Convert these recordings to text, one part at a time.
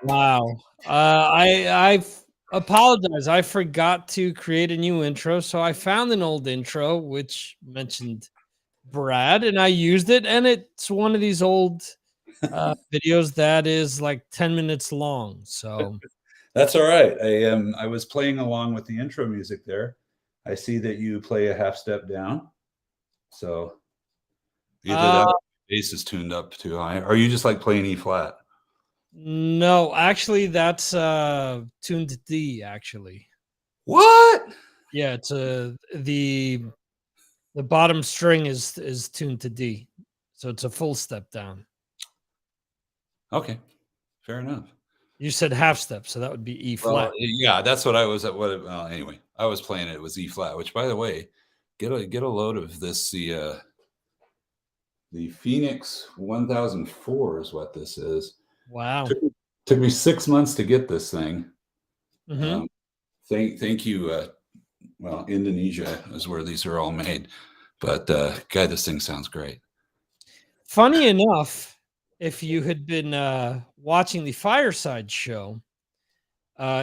Wow. I apologize. I forgot to create a new intro, so I found an old intro which mentioned Brad, and I used it, and it's one of these old videos that is like 10 minutes long. So That's all right. I was playing along with the intro music there. I see that you play a half step down. So either uh that or the bass is tuned up too high, or you just like playing E flat. no, actually that's tuned to D actually. What? Yeah, it's the bottom string is tuned to D. So it's a full step down. Okay, fair enough. You said half step, so that would be E Well, flat. yeah, that's what I was at. Well, anyway, I was playing it. It was E flat. Which, by the way, get a load of this. The Phoenix 1004 is what this is. Wow. Took me 6 months to get this thing. Mhm. Um, thank you. Well, Indonesia is where these are all made. But guy, this thing sounds great. Funny enough, if you had been watching the Fireside show,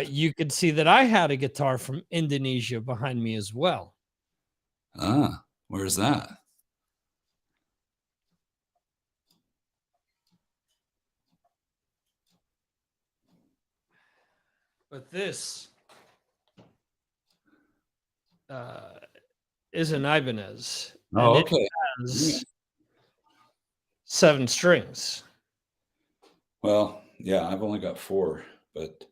you could see that I had a guitar from Indonesia behind me as well. Ah, where's that? But this uh, is an Ibanez, and Oh, it okay. Yeah. has 7 strings. Well, yeah, I've only got four, but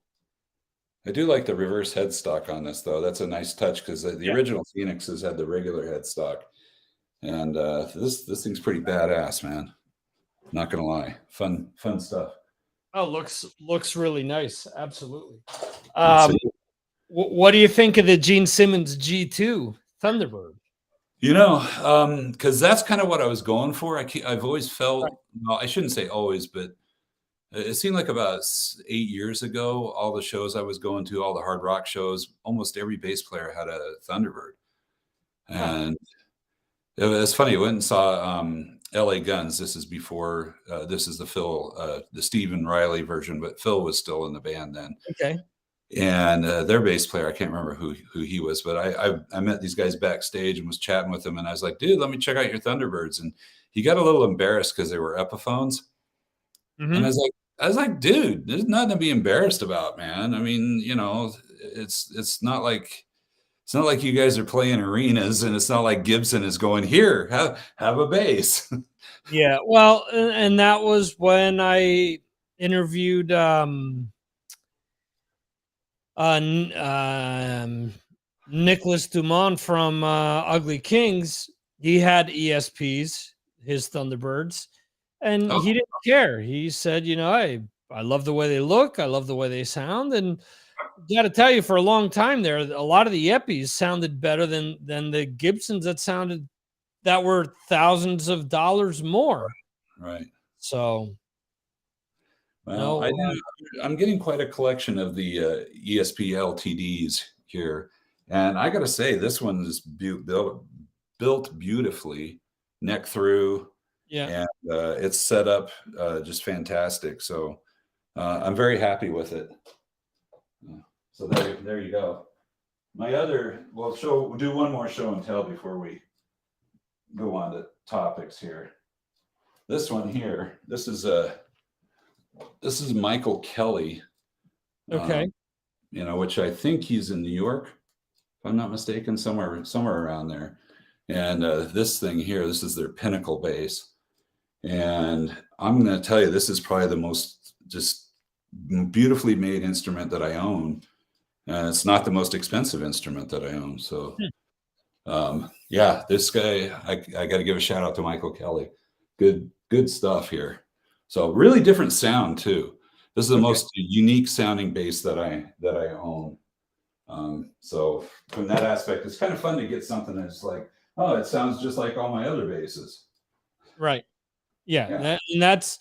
I do like the reverse headstock on this, though. That's a nice touch because the Yeah. original Phoenixes had the regular headstock, and this thing's pretty badass, man. Not gonna lie, fun stuff. Oh, looks really nice. Absolutely. Let's see. What do you think of the Gene Simmons G2 Thunderbird? Because that's kind of what I was going for. I've always Right. felt, well, I shouldn't say always, but it seemed like about 8 years ago, all the shows I was going to, all the hard rock shows, almost every bass player had a Thunderbird. Huh. And it was funny. I went and saw LA Guns. This is before, this is the Stephen Riley version, but Phil was still in the band then. Okay. And their bass player, I can't remember who he was, but I met these guys backstage and was chatting with them, and I was like, dude, let me check out your Thunderbirds. And he got a little embarrassed because they were Epiphones, and Mhm. I was like, dude, there's nothing to be embarrassed about, man. I mean, it's not like you guys are playing arenas, and it's not like Gibson is going, here, have a bass. Yeah, well, and that was when I interviewed n Nicholas Dumont from, Ugly Kings. He had ESPs, his Thunderbirds, and Oh, he didn't care. He said, "I love the way they look, I love the way they sound," and gotta tell you, for a long time there, a lot of the Eppies sounded better than the Gibsons that were thousands of dollars more. right. So, Well, no, I'm getting quite a collection of the ESP LTDs here, and I got to say, this one is built beautifully, neck through, yeah. and it's set up just fantastic. So I'm very happy with it. So there you go. We'll do one more show and tell before we go on to topics here. This one here, this is Michael Kelly, uh, Okay. which I think he's in New York, if I'm not mistaken, somewhere around there. And this thing here, this is their Pinnacle bass, and I'm going to tell you, this is probably the most just beautifully made instrument that I own. And it's not the most expensive instrument that I own. So, Hmm. yeah, this guy, I got to give a shout out to Michael Kelly. Good stuff here. So really different sound too. This is the Okay. most unique sounding bass that I own. So from that aspect, it's kind of fun to get something that's like, oh, it sounds just like all my other basses. Right. Yeah, Yeah, that's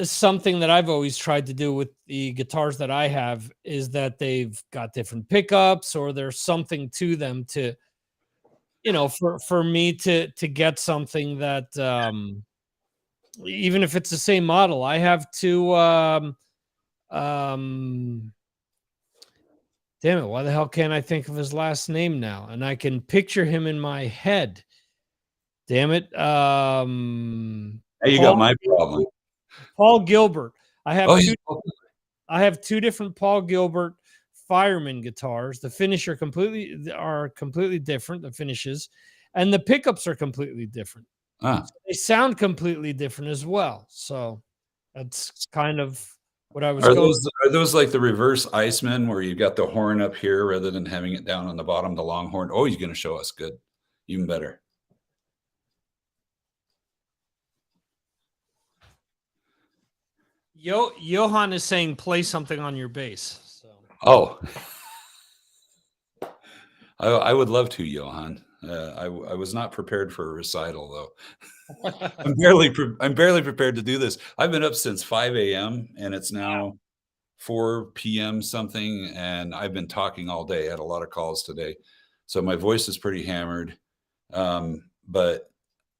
something that I've always tried to do with the guitars that I have is that they've got different pickups or there's something to them to, for me to get something that, even if it's the same model. I have 2, Um, damn it! Why the hell can't I think of his last name now? And I can picture him in my head. Damn it! Hey, you got Paul my problem. Paul Gilbert. I have Oh, two. I have two different Paul Gilbert Fireman guitars. The finish are completely different. The finishes, and the pickups are completely different. ah. So they sound completely different as well. So that's kind of what I was Are going. those like the reverse Iceman where you got the horn up here rather than having it down on the bottom, the long horn? Oh, he's going to show us good, even better. Johan is saying play something on your bass. So Oh, I would love to, Johan. I was not prepared for a recital though. I'm barely prepared to do this. I've been up since 5 a.m. and it's now 4 p.m. something, and I've been talking all day. I had a lot of calls today, so my voice is pretty hammered. But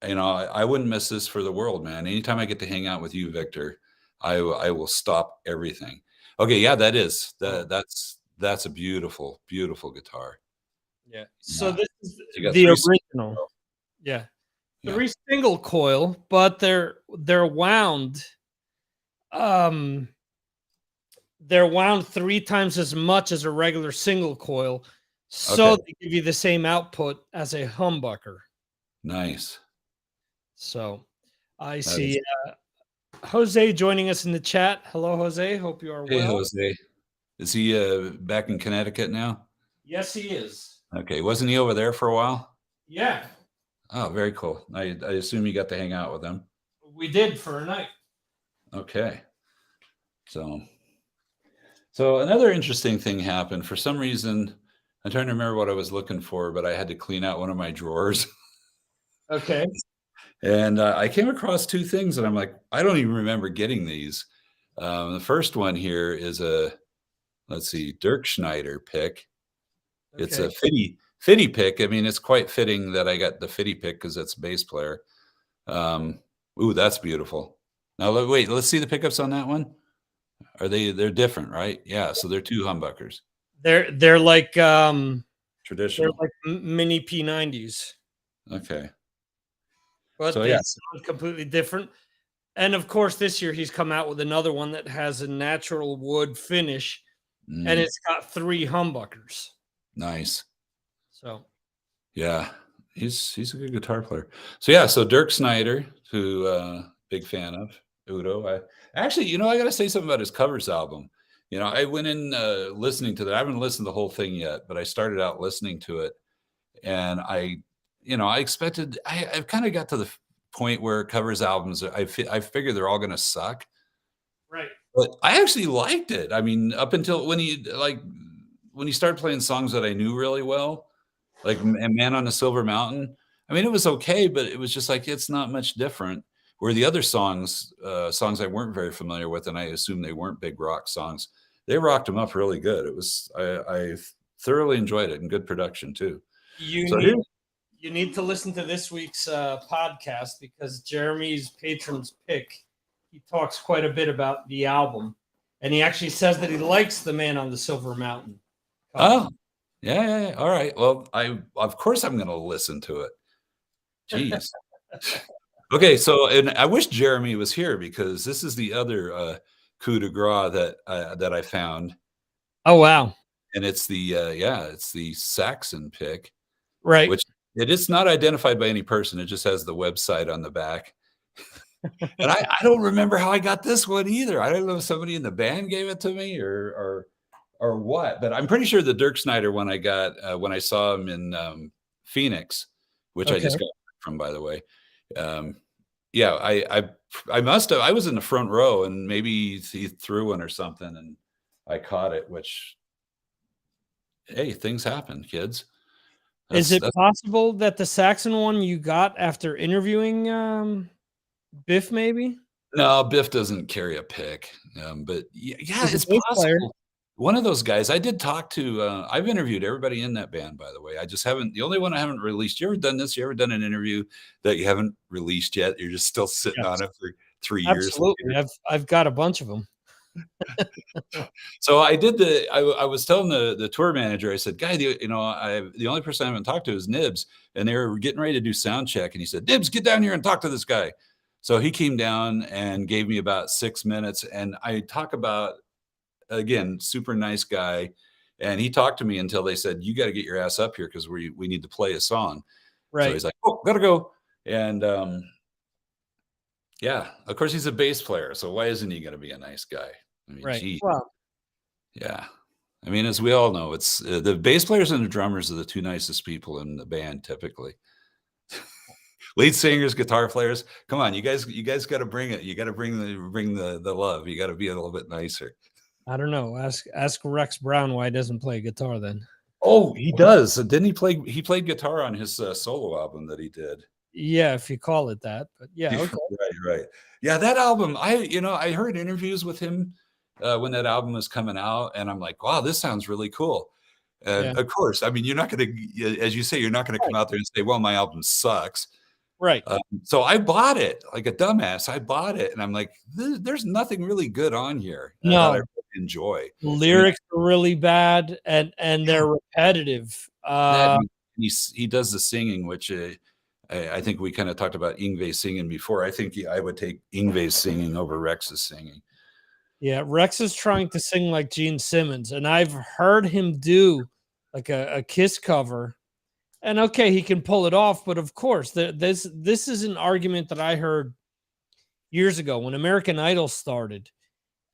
I wouldn't miss this for the world, man. Anytime I get to hang out with you, Victor, I will stop everything. Okay, yeah, that's a beautiful, beautiful guitar. yeah. So Yeah, this is so you got the three. original. Yeah. Yeah. 3 single coil, but they're wound. Um they're wound 3 times as much as a regular single coil, so Okay. they give you the same output as a humbucker. Nice. So, I That is. see, Jose joining us in the chat. Hello, Jose, hope you are Hey, well. Jose. Is he back in Connecticut now? Yes, he is. Okay. Wasn't he over there for a while? Yeah, Oh, very cool. I assume you got to hang out with him. we did for a night. Okay. So another interesting thing happened. For some reason, I'm trying to remember what I was looking for, but I had to clean out one of my drawers. Okay. And I came across two things, and I'm like, I don't even remember getting these. The first one here is let's see, Dirk Schneider pick. It's Okay. a fitty pick. I mean, it's quite fitting that I got the fitty pick because it's a bass player. Ooh, that's beautiful. Now, wait, let's see the pickups on that one. They're different, right? Yeah, so they're two humbuckers. They're like, they're Traditional. like mini P90s, Okay. but So they yeah. sound completely different. And, of course, this year he's come out with another one that has a natural wood finish, and Mm, it's got 3 humbuckers. nice. So Yeah. He's a good guitar player. So yeah, so Dirk Snyder, who big fan of Udo. I actually, I gotta say something about his covers album. I went in listening to that. I haven't listened to the whole thing yet, but I started out listening to it, and I expected. I've kind of got to the point where covers albums. I figure they're all gonna suck. right. But I actually liked it. I mean, up until when he started playing songs that I knew really well, like Man on the Silver Mountain. I mean, it was okay, but it was just like it's not much different. Where the other songs I weren't very familiar with, and I assume they weren't big rock songs, they rocked them up really good. I thoroughly enjoyed it and good production too. You So need here, you need to listen to this week's podcast because Jeremy's patron's pick. He talks quite a bit about the album, and he actually says that he likes the Man on the Silver Mountain cover. oh yeah, yeah, yeah. All right. Well, of course I'm going to listen to it. Jeez. Okay, so and I wish Jeremy was here because this is the other coup de grace that I found, Oh wow! and it's it's the Saxon pick, Right. which it is not identified by any person. It just has the website on the back, and I don't remember how I got this one either. I don't know if somebody in the band gave it to me or what, but I'm pretty sure the Dirk Snyder one I got when I saw him in Phoenix, which I Okay. just got from, by the way. Um, Yeah, I must have. I was in the front row, and maybe he threw one or something, and I caught it. Which, hey, things happen, kids. Is That's it that's possible that the Saxon one you got after interviewing Biff? Maybe no. Biff doesn't carry a pick, but yeah, he's a it's bass player. possible. One of those guys. I did talk to. I've interviewed everybody in that band, by the way. I just haven't. The only one I haven't released. You ever done this? You ever done an interview that you haven't released yet? You're just still sitting on Yes, it for 3 years absolutely. later. I've got a bunch of them. So I did I was telling the tour manager, I said, "Guy, the only person I haven't talked to is Nibs." And they were getting ready to do sound check. And he said, "Nibs, get down here and talk to this guy." So he came down and gave me about 6 minutes. And I talk about, again, super nice guy. And he talked to me until they said, "You got to get your ass up here because we need to play a song." So Right, he's like, "Oh, gotta go." And yeah, of course he's a bass player. So why isn't he going to be a nice guy? I mean, right. gee, Well, yeah. I mean, as we all know, it's the bass players and the drummers are the two nicest people in the band typically. Lead singers, guitar players, come on, you guys got to bring it. You got to bring the love. You got to be a little bit nicer. I don't know. Ask Rex Brown why he doesn't play guitar then. Oh, he does. Didn't he play? He played guitar on his solo album that he did. Yeah, if you call it that. But yeah, okay. Right, right. Yeah, that album. I heard interviews with him when that album was coming out, and I'm like, wow, this sounds really cool. Yeah. And of course, I mean, you're not going to, as you say, you're not going to Right. come out there and say, well, my album sucks. Right. So I bought it like a dumbass. I bought it, and I'm like, there's nothing really good on here that I No, really enjoy. the I mean, lyrics are really bad and yeah, they're repetitive. that he does the singing, which I think we kind of talked about Ingve singing before. I think I would take Ingve's singing over Rex's singing. Yeah, Rex is trying to sing like Gene Simmons, and I've heard him do like a Kiss cover. And okay, he can pull it off, but of course, this is an argument that I heard years ago when American Idol started.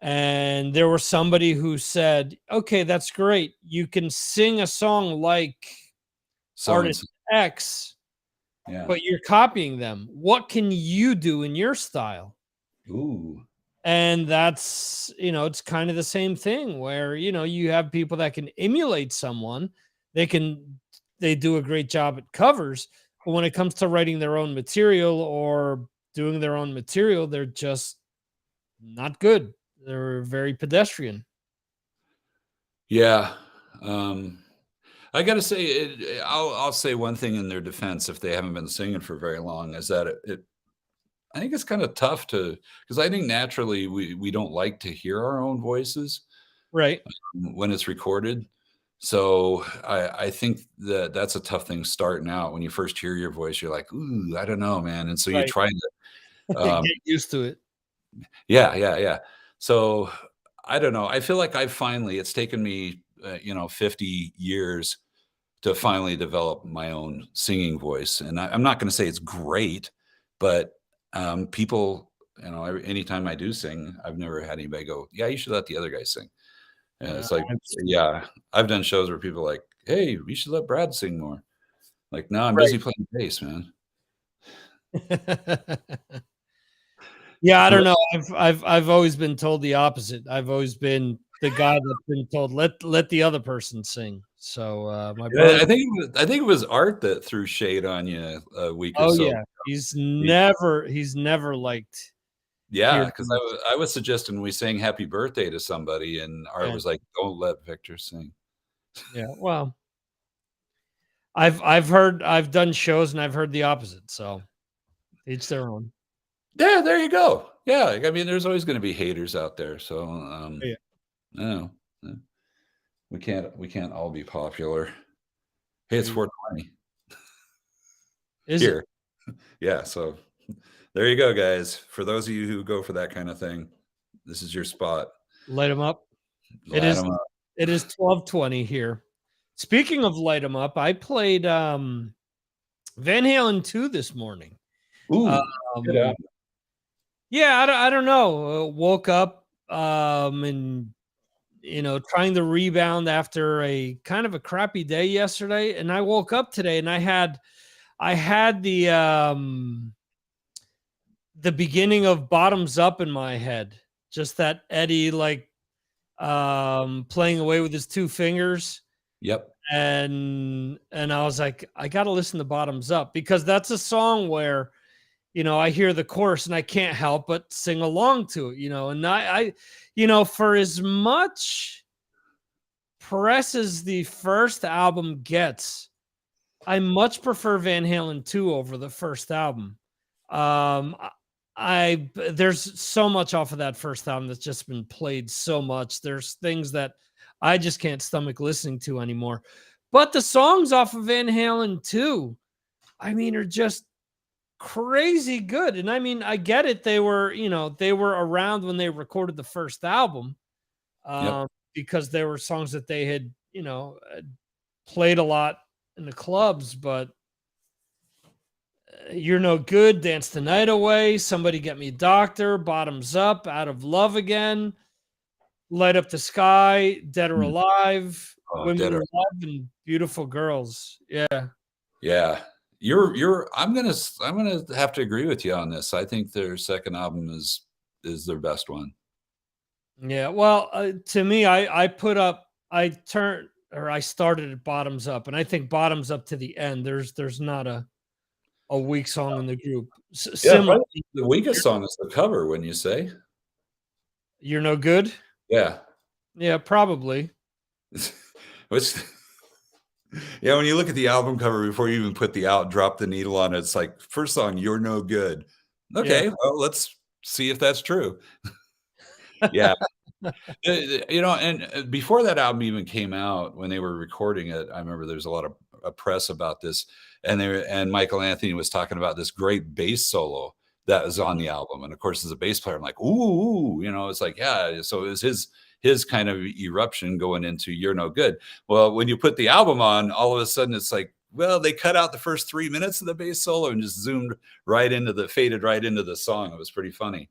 And there was somebody who said, "Okay, that's great. You can sing a song like So and artist so, X, yeah. but you're copying them. What can you do in your style?" Ooh, And that's, it's kind of the same thing where, you have people that can emulate someone. They do a great job at covers, but when it comes to writing their own material or doing their own material, they're just not good. They're very pedestrian. yeah. I got to say, I'll say one thing in their defense if they haven't been singing for very long is that I think it's kind of tough to because I think naturally we don't like to hear our own voices Right. when it's recorded. So I think that that's a tough thing starting out when you first hear your voice. You're like, ooh, I don't know, man. And so you Right. try to, Get um, used to it. yeah, yeah, yeah. So I don't know. I feel like it's taken me, 50 years to finally develop my own singing voice. And I'm not going to say it's great, but people, anytime I do sing, I've never had anybody go, yeah, you should let the other guy sing. And Uh, it's like, yeah, I've done shows where people are like, hey, we should let Brad sing more. Like, no, I'm right. busy playing bass, man. Yeah, I don't know. I've always been told the opposite. I've always been the guy that's been told let the other person sing. So my Yeah, brother, I think it was Art that threw shade on you a week or oh so. yeah, He, he's never liked yeah, hearing because me. I was suggesting we sang Happy Birthday to somebody, and Art Yeah, was like, don't let Victor sing. yeah. Well, I've done shows and I've heard the opposite. So each their own. Yeah, there you go. Yeah, I mean, there's always going to be haters out there. So, Yeah. no, we can't all be popular. Hey, it's There you- 420 Is it? here. Yeah, so there you go, guys. For those of you who go for that kind of thing, this is your spot. Light them up. It Light is. them up. It is 12:20 here. Speaking of light them up, I played Van Halen 2 this morning. Ooh, good Um, album. yeah, I don't know. Woke up and trying to rebound after a kind of a crappy day yesterday, and I woke up today and I had the beginning of Bottoms Up in my head. Just that Eddie like playing away with his two fingers. Yep. And I was like, I got to listen to Bottoms Up because that's a song where I hear the chorus and I can't help but sing along to it, and for as much press as the first album gets, I much prefer Van Halen 2 over the first album. Um, I, there's so much off of that first album that's just been played so much. There's things that I just can't stomach listening to anymore. But the songs off of Van Halen 2, I mean, are just crazy good. And I mean, I get it. They were around when they recorded the first album, Yep. because there were songs that they had, played a lot in the clubs, but You're No Good, Dance the Night Away, Somebody Get Me a Doctor, Bottoms Up, Out of Love Again, Light Up the Sky, Dead or Mm. Alive, Oh, Women Dead in or Love, and Beautiful Girls. Yeah. yeah. I'm gonna have to agree with you on this. I think their second album is their best one. Yeah. Well, to me, I started at Bottoms Up, and I think Bottoms Up to the end, there's not a weak song in the group. Yeah, Similar. probably the weakest song is the cover, wouldn't you say? You're No Good. Yeah. Yeah, probably. Which yeah, when you look at the album cover before you even put the out drop the needle on it, it's like, first song, You're No Good. Yeah. Okay, well, let's see if that's true. Yeah. And before that album even came out, when they were recording it, I remember there was a lot of press about this, and Michael Anthony was talking about this great bass solo that was on the album. And of course, as a bass player, I'm like, ooh, it's like, yeah. So it was his kind of eruption going into You're No Good. Well, when you put the album on, all of a sudden it's like, well, they cut out the first 3 minutes of the bass solo and just faded right into the song. It was pretty funny.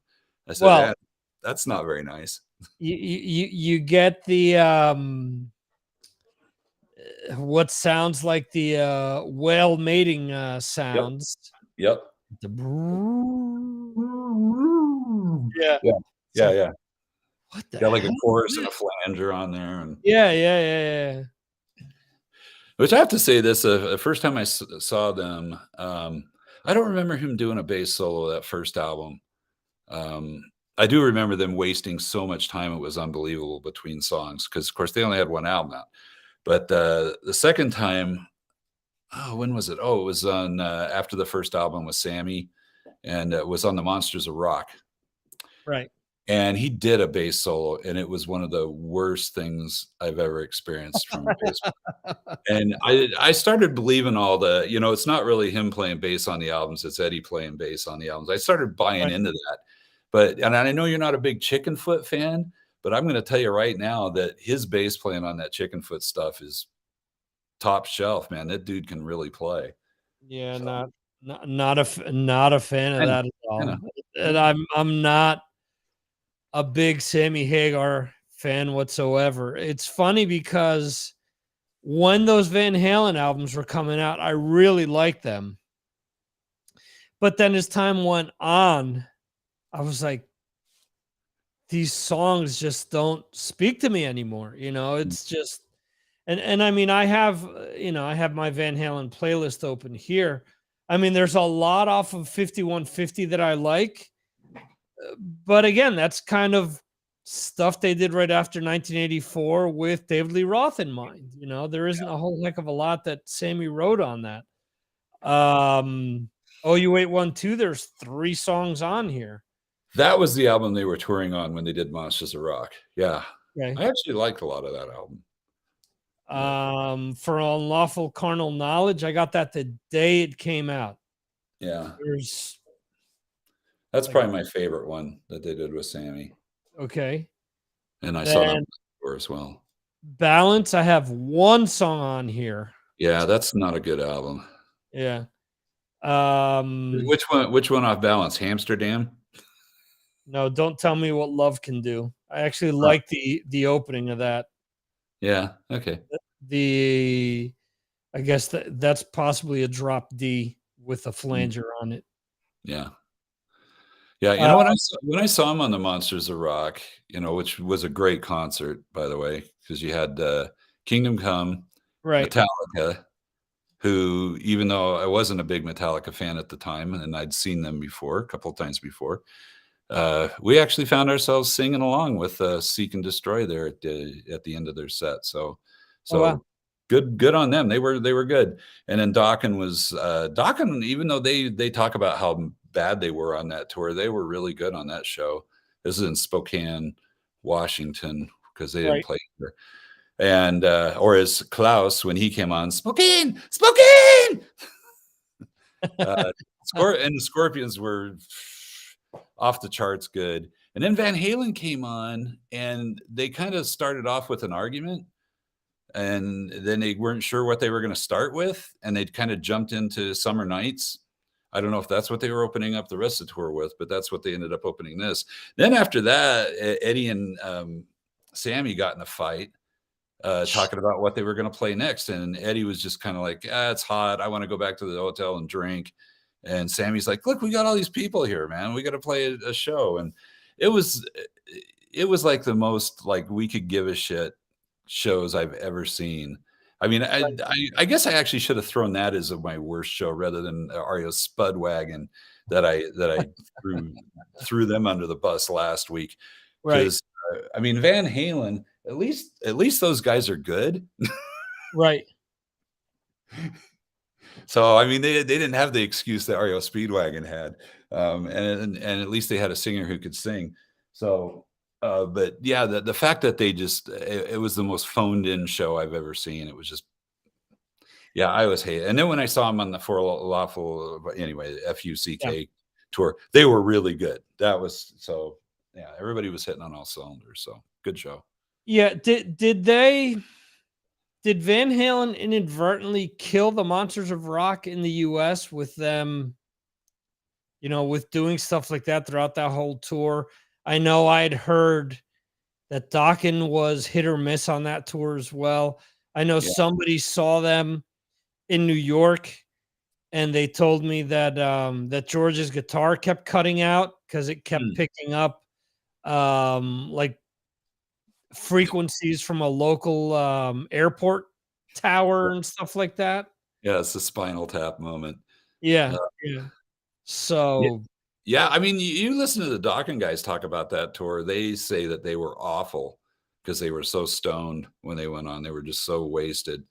I said, Well, yeah, that's not very nice. you get the what sounds like the whale mating Yep. sounds. Yep. The yeah. Yeah. It's Yeah, like, yeah. what the Got like a hell chorus is and a this? flanger on there, and Yeah. which I have to say this, the first time I saw them, I don't remember him doing a bass solo that first album. Um, I do remember them wasting so much time, it was unbelievable between songs because, of course, they only had 1 album out. But, the second time when was it? Oh, it was on, after the first album with Sammy, and it was on the Monsters of Rock. Right. And he did a bass solo, and it was one of the worst things I've ever experienced from a bass. And I started believing it's not really him playing bass on the albums, it's Eddie playing bass on the albums. I started buying Right. into that. And I know you're not a big Chickenfoot fan, but I'm gonna tell you right now that his bass playing on that Chickenfoot stuff is top shelf, man. That dude can really play. Yeah, So, not a fan of I know, that at I all. know. And I'm not a big Sammy Hagar fan whatsoever. It's funny because when those Van Halen albums were coming out, I really liked them. But then as time went on, I was like, these songs just don't speak to me anymore. It's just, and I mean, I have my Van Halen playlist open here. I mean, there's a lot off of 5150 that I like, but again, that's kind of stuff they did right after 1984 with David Lee Roth in mind. There isn't a whole heck of a lot that Sammy wrote on that. Oh, You Wait 1 2, there's 3 songs on here. That was the album they were touring on when they did Monsters of Rock. Yeah. Okay. I actually liked a lot of that album. For Unlawful Carnal Knowledge, I got that the day it came out. Yeah. There's That's like, probably my favorite one that they did with Sammy, okay. and I saw them Then before as well. Balance, I have 1 song on here. Yeah, that's not a good album. Yeah. Um, Which one off Balance? Amsterdam? no, Don't Tell Me What Love Can Do. I actually like the opening of that. Yeah, okay. I guess that's possibly a drop D with a Mm, flanger on it. yeah. Yeah, Uh, when I saw him on the Monsters of Rock, which was a great concert, by the way, because you had, Kingdom Come, right. Metallica, who, even though I wasn't a big Metallica fan at the time, and I'd seen them before, a couple of times before, we actually found ourselves singing along with, Seek and Destroy there at the end of their set. So Oh, wow. so good on them. They were good. And then Dokken, even though they talk about how bad they were on that tour. They were really good on that show. This is in Spokane, Washington, because they didn't Right. play here. And or as Klaus, when he came on, Spokane, Spokane. And the Scorpions were off the charts good. And then Van Halen came on, and they kind of started off with an argument, and then they weren't sure what they were going to start with, and they'd kind of jumped into Summer Nights. I don't know if that's what they were opening up the rest of the tour with, but that's what they ended up opening this. Then after that, Eddie and Sammy got in a fight, talking about what they were going to play next. And Eddie was just kind of like, it's hot. I want to go back to the hotel and drink. And Sammy's like, look, we got all these people here, man. We got to play a show. And it was like the most like we could give a shit shows I've ever seen. I mean, I guess I actually should have thrown that as my worst show rather than REO's Spudwagon that I threw them under the bus last week. Right. Because I mean, Van Halen, at least those guys are good. Right. So I mean, they didn't have the excuse that REO Speedwagon had, and at least they had a singer who could sing. So, but yeah, the fact that they just it was the most phoned in show I've ever seen. It was just, yeah, I always hate it. And then when I saw them on the For Lawful, anyway, FUCK tour, they were really good. That was so. Yeah, everybody was hitting on all cylinders. So good show. Yeah. Did Van Halen inadvertently kill the Monsters of Rock in the US with them, with doing stuff like that throughout that whole tour? I know I'd heard that Dokken was hit or miss on that tour as well. I know somebody saw them in New York, and they told me that that George's guitar kept cutting out because it kept picking up like frequencies from a local airport tower and stuff like that. Yeah, it's a Spinal Tap moment. Yeah. So yeah, I mean, you listen to the Dokken guys talk about that tour. They say that they were awful because they were so stoned when they went on. They were just so wasted.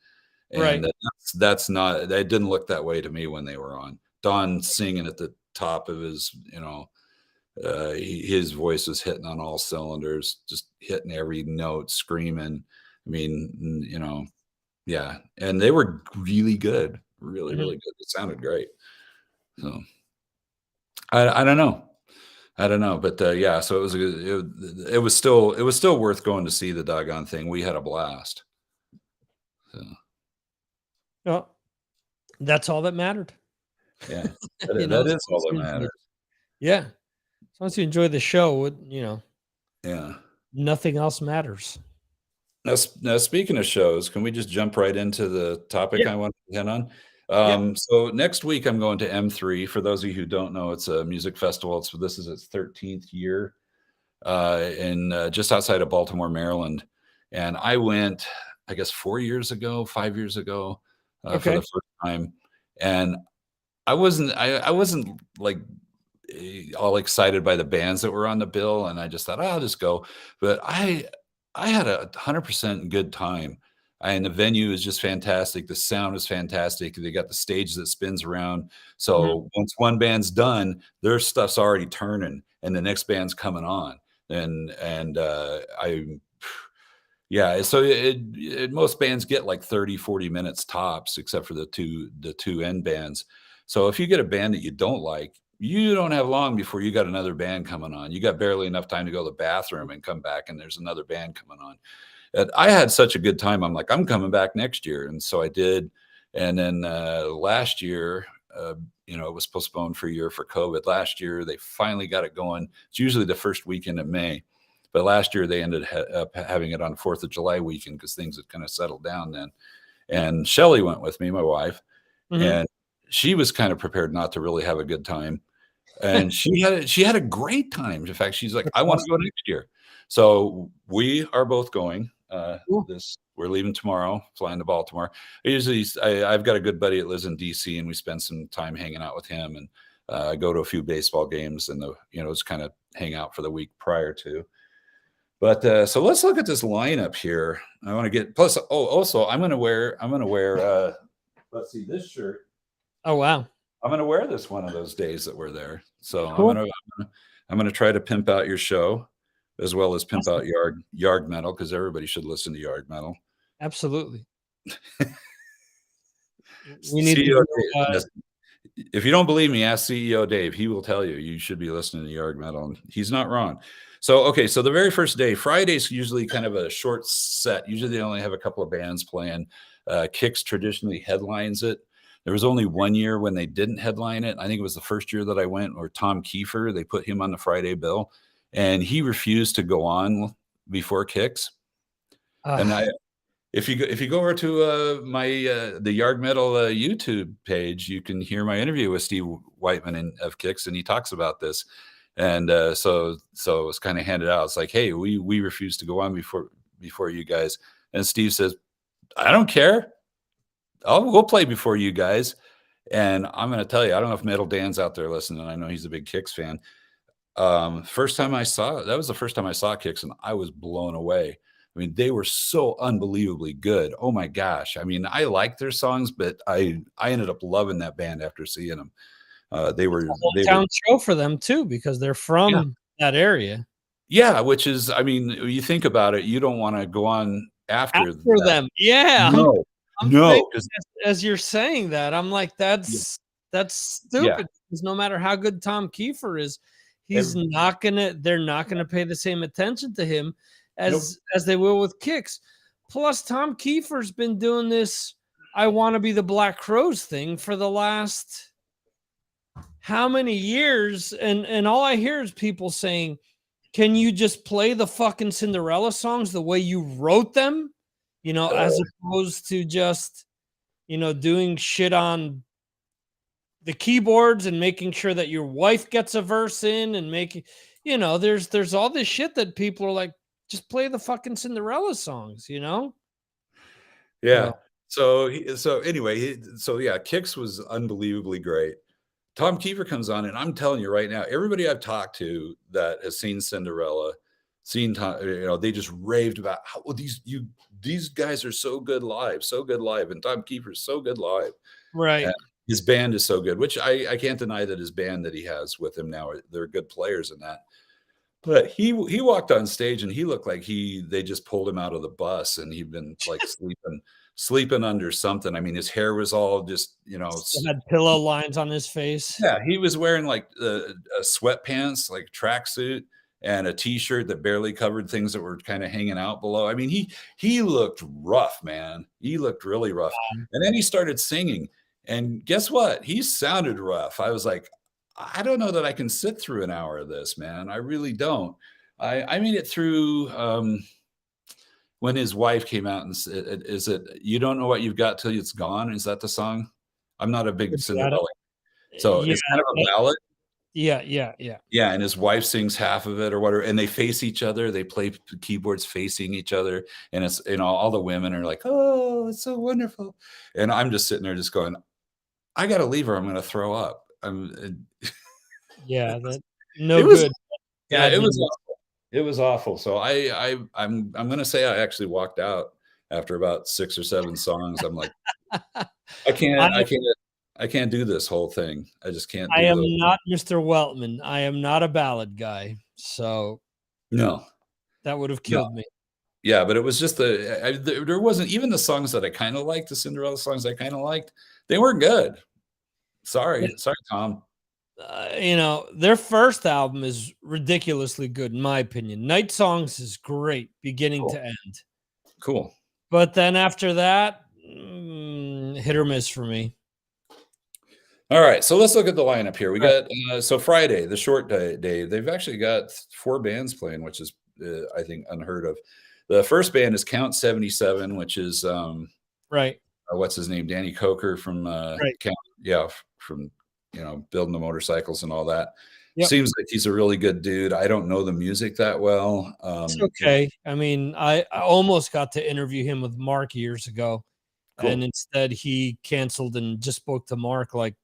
And that's not, that didn't look that way to me when they were on. Don singing at the top of his, his voice was hitting on all cylinders, just hitting every note, screaming. I mean, yeah. And they were really good, really, really good. It sounded great. So I don't know, but yeah. So it was still worth going to see the doggone thing. We had a blast. So. Well, that's all that mattered. Yeah, that is all that matters. Yeah, as long as you enjoy the show, yeah, nothing else matters. Now, speaking of shows, can we just jump right into the topic I want to hit on? So next week I'm going to M3. For those of you who don't know, it's a music festival. This is its 13th year in just outside of Baltimore, Maryland. And I went, I guess 5 years ago, for the first time. And I wasn't like all excited by the bands that were on the bill. And I just thought, I'll just go. But I had 100% good time. And the venue is just fantastic. The sound is fantastic. They got the stage that spins around. So once one band's done, their stuff's already turning and the next band's coming on. So most bands get like 30, 40 minutes tops, except for the two end bands. So if you get a band that you don't like, you don't have long before you got another band coming on. You got barely enough time to go to the bathroom and come back, and there's another band coming on. And I had such a good time. I'm like, I'm coming back next year. And so I did. And then last year, it was postponed for a year for COVID. Last year, they finally got it going. It's usually the first weekend of May. But last year, they ended up having it on 4th of July weekend because things had kind of settled down then. And Shelly went with me, my wife, and she was kind of prepared not to really have a good time. And she had a great time. In fact, she's like, I want to go next year. So we are both going. We're leaving tomorrow, flying to Baltimore. I've got a good buddy that lives in DC, and we spend some time hanging out with him, and go to a few baseball games, and it's kind of hang out for the week prior to. But so let's look at this lineup here. I want to get plus. Oh, also I'm gonna wear. Let's see this shirt. Oh wow! I'm gonna wear this one of those days that we're there. So Cool. I'm gonna try to pimp out your show as well as pimp out Yarg Metal because everybody should listen to Yarg Metal. Absolutely. We need to CEO go. Dave, yes. If you don't believe me, ask CEO Dave. He will tell you you should be listening to Yarg Metal. And he's not wrong. So okay, so the very first day, Friday's usually kind of a short set. Usually they only have a couple of bands playing. Kicks traditionally headlines it. There was only one year when they didn't headline it. I think it was the first year that I went, or Tom Kiefer. They put him on the Friday bill, and he refused to go on before Kicks. And Uh, if you go over to my the Yarg Metal YouTube page, you can hear my interview with Steve Whiteman of Kicks, and he talks about this. And so it's kind of handed out. It's like, hey, we refuse to go on before you guys. And Steve says, I don't care. We'll play before you guys. And I'm going to tell you, I don't know if Metal Dan's out there listening. I know he's a big Kicks fan. First time I saw it, that was the first time I saw Kicks, and I was blown away. I mean, they were so unbelievably good. Oh my gosh. I mean, I like their songs, but I ended up loving that band after seeing them. They were town show for them too, because they're from that area. Yeah, which is, I mean, you think about it, you don't want to go on after them. Yeah. No, I'm no, as you're saying that, I'm like, that's stupid. Because no matter how good Tom Kiefer is, they're not gonna pay the same attention to him as they will with Kicks. Plus, Tom Kiefer's been doing this I want to be the Black Crowes thing for the last how many years? And all I hear is people saying, can you just play the fucking Cinderella songs the way you wrote them? As opposed to just, doing shit on the keyboards and making sure that your wife gets a verse in and making, there's all this shit that people are like, just play the fucking Cinderella songs, Yeah. So anyway, Kicks was unbelievably great. Tom Kiefer comes on, and I'm telling you right now, everybody I've talked to that has seen Cinderella, seen Tom, they just raved about how these guys are so good live, and Tom Kiefer's so good live. Right. And his band is so good, which I can't deny that his band that he has with him now, they're good players in that. But he walked on stage and he looked like they just pulled him out of the bus, and he'd been like sleeping under something. I mean, his hair was all just, had pillow lines on his face. Yeah, he was wearing like a sweatpants, like tracksuit, and a t-shirt that barely covered things that were kind of hanging out below. I mean, he looked rough, man. He looked really rough. And then he started singing, and guess what? He sounded rough. I was like, I don't know that I can sit through an hour of this, man. I really don't. I made it through when his wife came out and said, is it you don't know what you've got till it's gone? Is that the song? I'm not a big Cinderella. So it's kind of a ballad. Yeah. Yeah, and his wife sings half of it or whatever, and they face each other. They play keyboards facing each other, and it's all the women are like, "Oh, it's so wonderful," and I'm just sitting there just going, "I got to leave her. I'm going to throw up." Yeah, good. Yeah, it was awful. It was awful. So I'm going to say I actually walked out after about 6 or 7 songs. I'm like, I can't do this whole thing. I just can't do I am not Mr. Weltman. I am not a ballad guy. So no, that would have killed me. Yeah, but it was just there wasn't even the songs that I kind of liked, the Cinderella songs I kind of liked. They weren't good. Sorry, Tom. Their first album is ridiculously good, in my opinion. Night Songs is great, beginning to end. Cool. But then after that, hit or miss for me. All right, so let's look at the lineup here. We got so Friday, the short day. They've actually got 4 bands playing, which is I think unheard of. The first band is Count 77, which is what's his name, Danny Coker from Count, from building the motorcycles and all that. Yep. Seems like he's a really good dude. I don't know the music that well. It's okay. I mean, I almost got to interview him with Mark years ago, and instead he canceled and just spoke to Mark like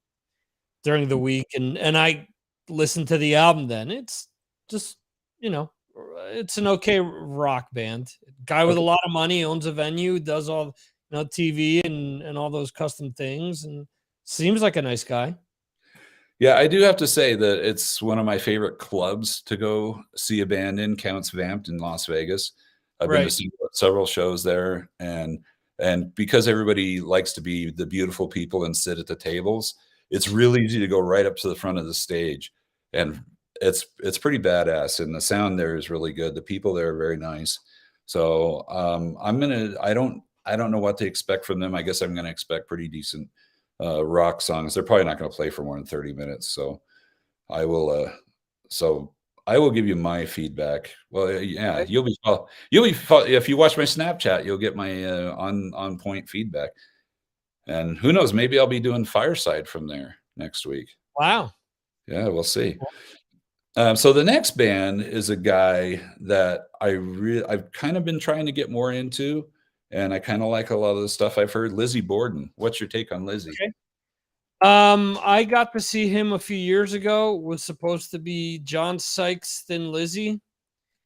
during the week, and I listened to the album. Then it's just it's an okay rock band. Guy with a lot of money, owns a venue, does all TV and all those custom things, and seems like a nice guy. Yeah, I do have to say that it's one of my favorite clubs to go see a band in, Counts Vamped in Las Vegas. I've been to Right. see several shows there, and because everybody likes to be the beautiful people and sit at the tables, it's really easy to go right up to the front of the stage, and it's pretty badass, and the sound there is really good. The people there are very nice. So, I don't know what to expect from them. I guess I'm gonna expect pretty decent rock songs. They're probably not going to play for more than 30 minutes. I will, uh, so I will give you my feedback. Well, yeah, Okay. if you watch my Snapchat, you'll get my on point feedback. And who knows, maybe I'll be doing Fireside from there next week. Wow. Yeah, we'll see. So the next band is a guy that I've kind of been trying to get more into, and I kind of like a lot of the stuff I've heard. Lizzie Borden. What's your take on Lizzie? Okay. I got to see him a few years ago. It was supposed to be John Sykes Thin Lizzy,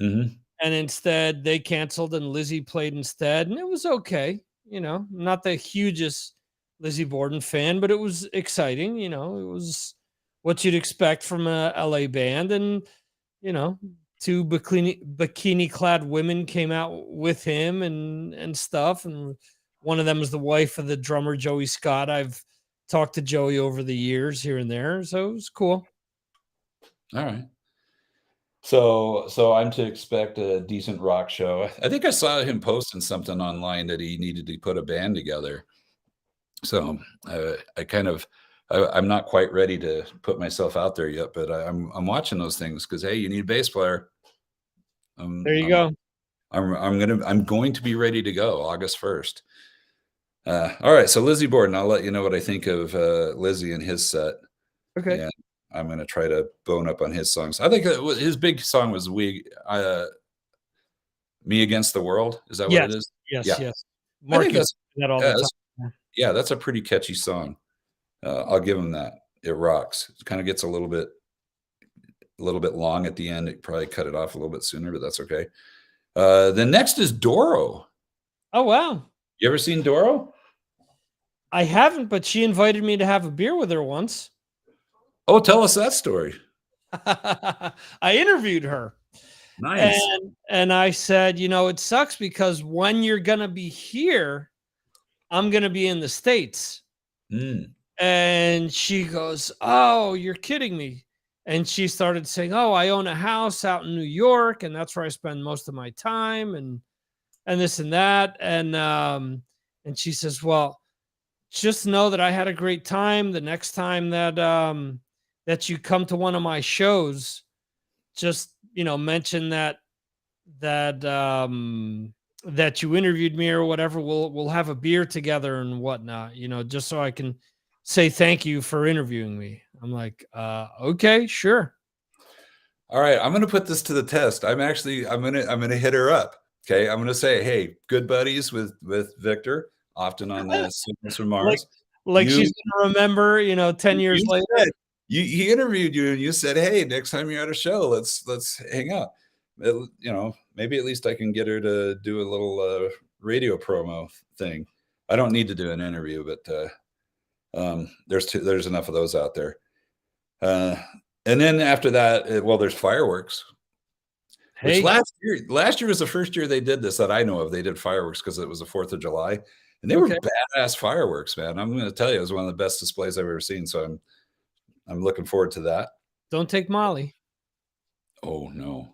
Hmm. and instead they canceled and Lizzie played instead, and it was okay. Not the hugest Lizzie Borden fan, but it was exciting. It was what you'd expect from a LA band, and you know, two bikini clad women came out with him and stuff, and one of them is the wife of the drummer Joey Scott. I've talked to Joey over the years here and there, so it was cool. All right. So I'm to expect a decent rock show. I think I saw him posting something online that he needed to put a band together. So I'm not quite ready to put myself out there yet, but I'm watching those things because hey, you need a bass player. There I'm you I'm go. I'm going to be ready to go August 1st. All right, so Lizzie Borden, I'll let you know what I think of Lizzie and his set. Okay. And I'm gonna try to bone up on his songs. I think his big song was "Me Against the World." Is that what it Yes. is? Yes. Yeah, Yes. I think Mark used to do that all yeah, the that's time. yeah, that's a pretty catchy song. I'll give him that. It rocks. It kinda gets a little bit long at the end. It probably cut it off a little bit sooner, but that's okay. Then next is Doro. Oh wow. You ever seen Doro? I haven't, but she invited me to have a beer with her once. Oh, tell us that story. I interviewed her. Nice. And I said, it sucks because when you're gonna be here, I'm gonna be in the States. Mm. And she goes, "Oh, you're kidding me." And she started saying, "Oh, I own a house out in New York, and that's where I spend most of my time, and this and that." And she says, "Well, just know that I had a great time. The next time that you come to one of my shows, just mention that that you interviewed me or whatever. We'll have a beer together and whatnot, just so I can say thank you for interviewing me." I'm like, okay, sure. All right, I'm gonna put this to the test. I'm gonna hit her up. Okay, I'm gonna say, hey, good buddies with Victor, often on Signals from like Mars. like You she's gonna remember, 10 years you later. said he interviewed you and you said, hey, next time you're at a show, let's hang out. Maybe at least I can get her to do a little radio promo thing. I don't need to do an interview, but there's enough of those out there. Uh, and then after that, there's fireworks. Which Hey, last year was the first year they did this that I know of. They did fireworks because it was the 4th of July, and they were okay, badass fireworks, man. I'm gonna tell you, it was one of the best displays I've ever seen, so I'm looking forward to that. don't take Molly. Oh, no.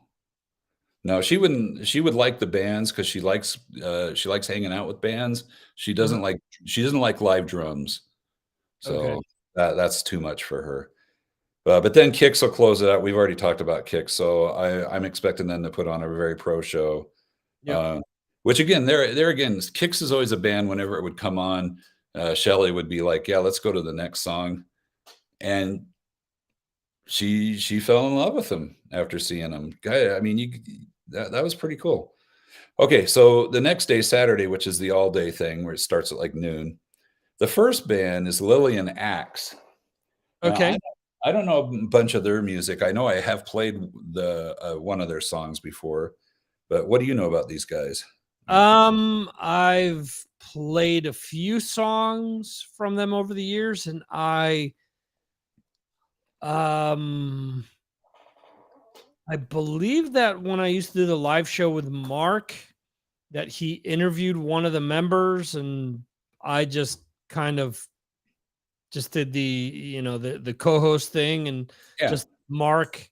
No, she would like the bands because she likes hanging out with bands. Uh-huh. She doesn't like live drums, Okay. so that's too much for her. But then Kix will close it out. We've already talked about Kix, so I'm expecting them to put on a very pro show. Yep. Uh, which again, there again, Kix is always a band whenever it would come on, Shelly would be like, "Yeah, let's go to the next song." And she fell in love with him after seeing him. Guy, I mean, that was pretty cool. Okay, so the next day, Saturday, which is the all day thing where it starts at like noon. The first band is Lillian Axe. Now, Okay. I don't know a bunch of their music. I know I have played one of their songs before, but what do you know about these guys? Yeah. I've played a few songs from them over the years, and Um, I believe that when I used to do the live show with Mark, that he interviewed one of the members, and I just kind of just did the co-host thing, and Yeah. just Mark,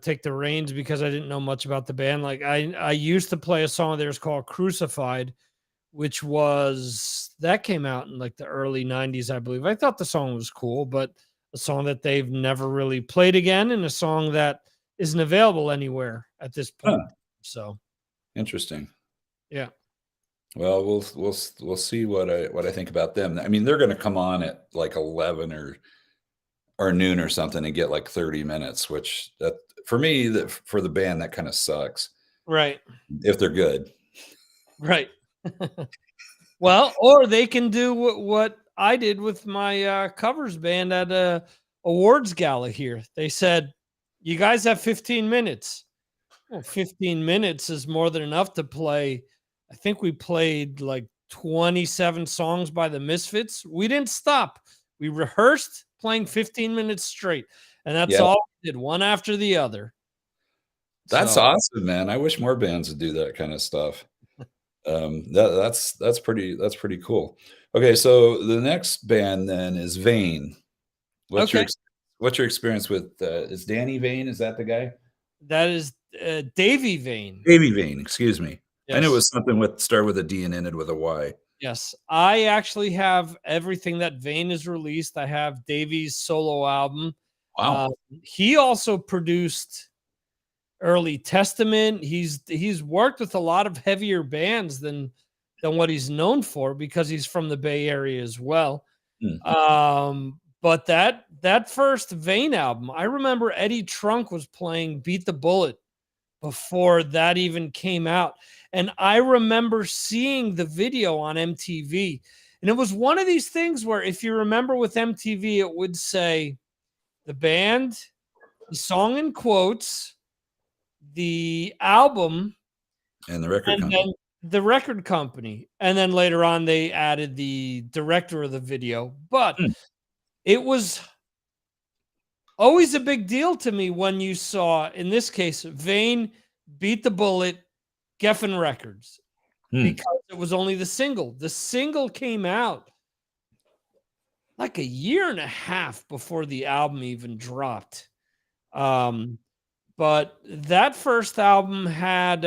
take the reins because I didn't know much about the band. Like I used to play a song of theirs called Crucified, which was that came out in like the early 90s, I believe. I thought the song was cool, but a song that they've never really played again, and a song that isn't available anywhere at this point. Huh. So, Interesting. yeah. Well, we'll see what I think about them. I mean, they're going to come on at like 11 or noon or something and get like 30 minutes, which that for me, for the band, that kind of sucks Right. if they're good. Right. Well, or they can do what I did with my covers band at a awards gala here. They said, "You guys have 15 minutes." Well, 15 minutes is more than enough to play. I think we played like 27 songs by the Misfits. We didn't stop. We rehearsed playing 15 minutes straight, and that's Yeah, all we did, one after the other. that's So, awesome, man. I wish more bands would do that kind of stuff. That's pretty cool. Okay, so the next band then is Vane. What's your okay, ex- what's your experience with is Danny Vane? Is that the guy? that is Davy Vane. Davy Vane, excuse me. I knew it Yes. was something with start with a D and ended with a Y. Yes, I actually have everything that Vane has released. I have Davy's solo album. Wow. He also produced Early Testament. He's worked with a lot of heavier bands than what he's known for because he's from the Bay Area as well. Hmm. But that first Vane album, I remember Eddie Trunk was playing Beat the Bullet before that even came out. And I remember seeing the video on MTV. And it was one of these things where, if you remember with MTV, it would say the band, the song in quotes, the album, And the record and company. then the record company. And then later on, they added the director of the video. But Hmm. it was always a big deal to me when you saw, in this case, Vane Beat the Bullet, Geffen Records, Hmm. because it was only the single. The single came out like a year and a half before the album even dropped. Um, but that first album had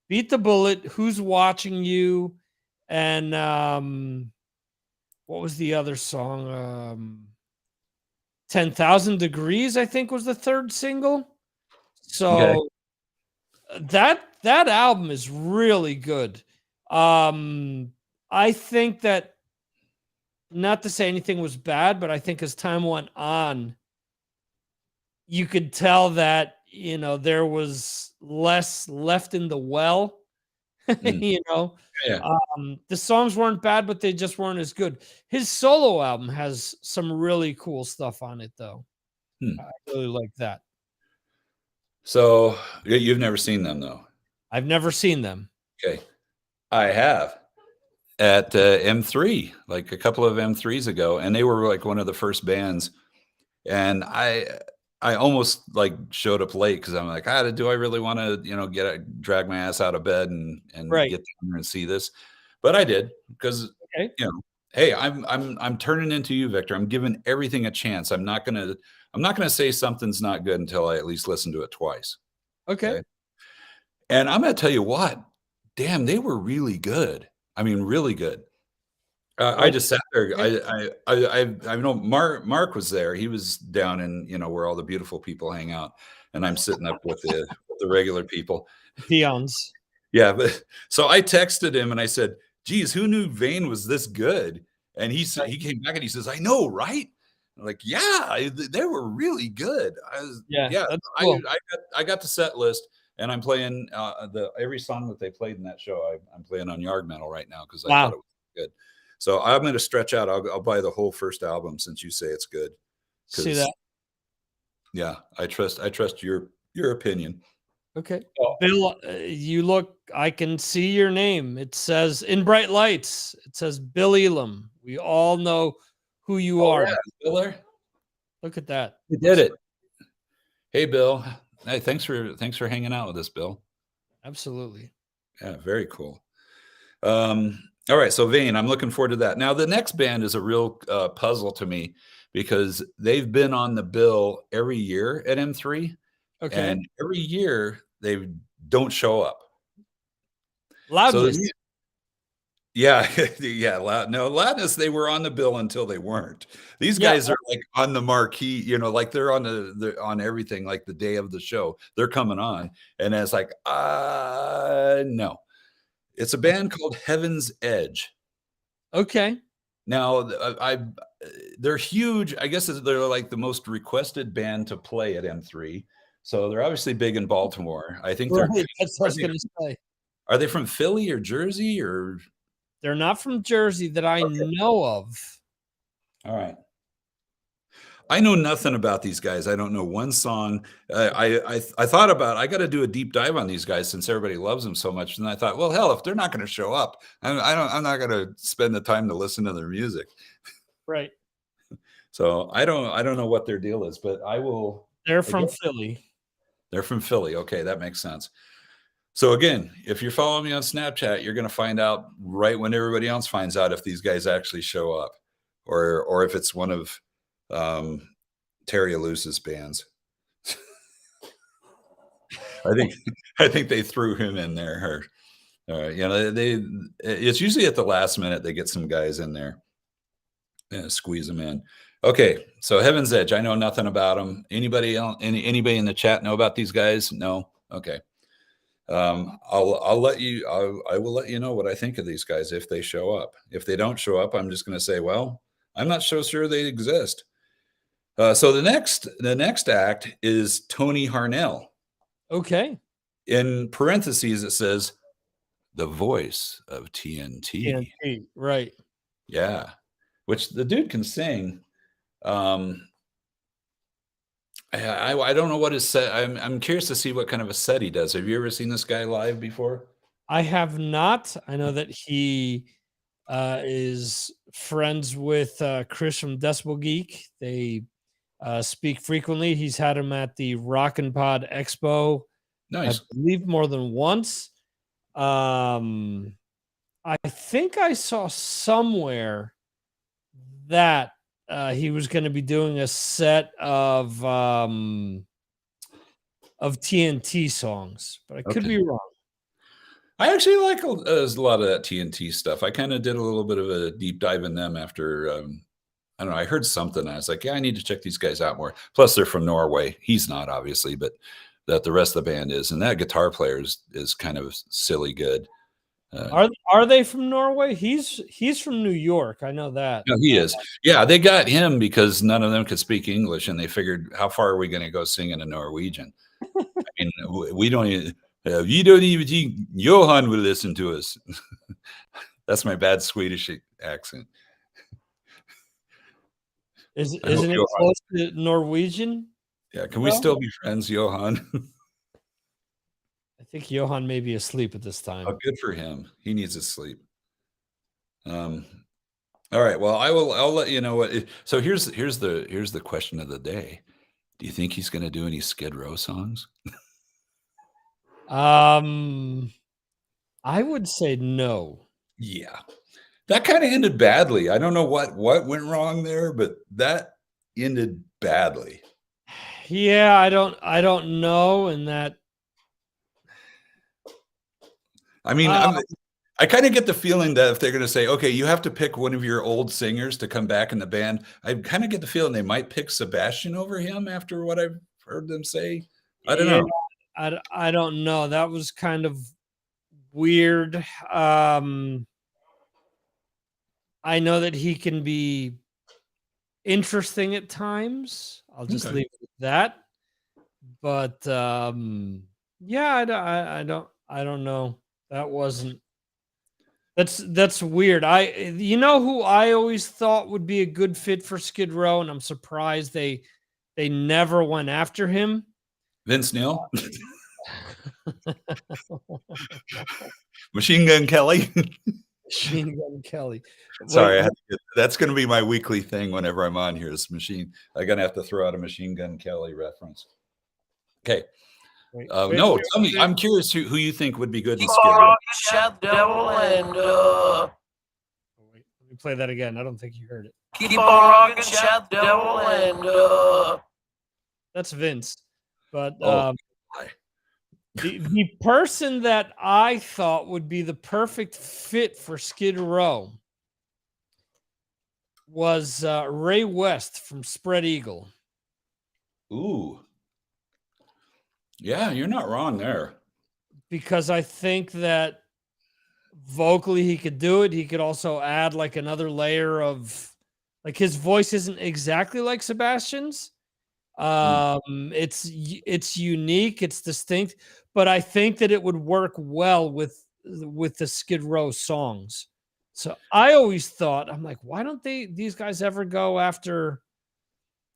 Beat the Bullet, Who's Watching You, and what was the other song? 10,000 Degrees, I think, was the third single. Okay. So that album is really good. I think that, not to say anything was bad, but I think as time went on, you could tell that there was less left in the well. Hmm. you know, Yeah. the songs weren't bad, but they just weren't as good. His solo album has some really cool stuff on it, though. Hmm. I really like that. So you've never seen them though. I've never seen them. Okay. I have at M3, like a couple of M3s ago, and they were like one of the first bands. And I almost like showed up late because I'm like, do I really want to, drag my ass out of bed and Right. get down there and see this? But I did because Okay. hey, I'm turning into you, Victor. I'm giving everything a chance. I'm not gonna say something's not good until I at least listen to it twice. Okay. Okay. And I'm gonna tell you what, damn, they were really good. I mean, really good. I just sat there. Okay. I know Mark was there. He was down in where all the beautiful people hang out, and I'm sitting up with the regular people. Peons. Yeah, but so I texted him and I said, "Geez, who knew Vane was this good?" And he came back and he says, "I know, right?" I'm like, "Yeah, they were really good." Yeah, Yeah, that's I cool. I got I got the set list, and I'm playing the every song that they played in that show. I'm playing on Yarg Metal right now because I thought Wow. it was good. So I'm going to stretch out. I'll buy the whole first album since you say it's good. See Because that? yeah, I trust your opinion. Okay. Oh, Bill, I can see your name. It says in bright lights, it says Bill Elam. We all know who you oh are. yeah, still there? Look at that. We did it. Hey, Bill. Hey, thanks for hanging out with us, Bill. Absolutely. Yeah, very cool. All right, so Vane, I'm looking forward to that. Now, the next band is a real puzzle to me because they've been on the bill every year at M3, Okay. and every year they don't show up. So Loudness. there's yeah, yeah, no, Loudness, they were on the bill until they weren't. These Yeah. guys are like on the marquee, like they're on on everything, like the day of the show. They're coming on, and it's like, no. It's a band called Heaven's Edge. Okay. Now, they're huge. I guess they're like the most requested band to play at M3. So they're obviously big in Baltimore. I think they're Right. That's what I are was they going to say. are they from Philly or Jersey or They're not from Jersey that I okay. know of. All right. I know nothing about these guys. I don't know one song. I thought about I got to do a deep dive on these guys since everybody loves them so much. And I thought, well, hell, if they're not going to show up, I'm not going to spend the time to listen to their music. Right. So I don't know what their deal is, but I will. They're I from guess Philly. they're from Philly. Okay, that makes sense. So again, if you're following me on Snapchat, you're going to find out right when everybody else finds out if these guys actually show up, or if it's one of um, Terry Luce's bands. I think I think they threw him in there. They it's usually at the last minute they get some guys in there and squeeze them in. Okay, so Heaven's Edge. I know nothing about them. Anybody else? Anybody in the chat know about these guys? No. Okay. I'll let you. I will let you know what I think of these guys if they show up. If they don't show up, I'm just going to say, well, I'm not so sure they exist. So the next act is Tony Harnell. Okay. In parentheses, it says the voice of TNT. TNT. Right. Yeah, which the dude can sing. I don't know what his set. I'm curious to see what kind of a set he does. Have you ever seen this guy live before? I have not. I know that he is friends with Chris from Decibel Geek. They speak frequently. He's had him at the Rockin' Pod Expo, I Nice. believe, more than once. I think I saw somewhere that he was going to be doing a set of TNT songs, but I could Okay. be wrong. I actually like a lot of that TNT stuff. I kind of did a little bit of a deep dive in them after I don't know. I heard something. I was like, yeah, I need to check these guys out more. Plus, they're from Norway. He's not, obviously, but that the rest of the band is, and that guitar player is kind of silly good. Are they from Norway? He's from New York. I know that. No, he is. Yeah, they got him because none of them could speak English, and they figured, how far are we going to go singing in Norwegian? I mean, we don't even. You don't even think Johan will listen to us. That's my bad Swedish accent. Isn't it Johan, close to Norwegian? yeah, can we still be friends, Johan? I think Johan may be asleep at this time. Oh, good for him. He needs his sleep. All right. Well, I'll let you know what. So here's the question of the day. Do you think he's going to do any Skid Row songs? I would say no. Yeah, that kind of ended badly. I don't know what went wrong there, but that ended badly. Yeah, I don't know, and that. I mean, I kind of get the feeling that if they're going to say, okay, you have to pick one of your old singers to come back in the band, I kind of get the feeling they might pick Sebastian over him after what I've heard them say. I don't know. I don't know. That was kind of weird. I know that he can be interesting at times. I'll just Okay. leave it at that. But yeah, I don't know. That wasn't. That's weird. You know who I always thought would be a good fit for Skid Row, and I'm surprised they never went after him. Vince Neil, Machine Gun Kelly. Machine Gun Kelly. Wait, Sorry, that's going to be my weekly thing whenever I'm on here. Is machine? I'm going to have to throw out a Machine Gun Kelly reference. Okay. No, tell me. I'm curious who you think would be good in Skid Row. Wait, let me play that again. I don't think you heard it. Keep on rocking, shout the devil and That's Vince. But Oh, the person that I thought would be the perfect fit for Skid Row was Ray West from Spread Eagle. Ooh. Yeah, you're not wrong there. Because I think that vocally he could do it. He could also add like another layer of, like, his voice isn't exactly like Sebastian's. It's unique, it's distinct, but I think that it would work well with the Skid Row songs. So I always thought, I'm like, why don't these guys ever go after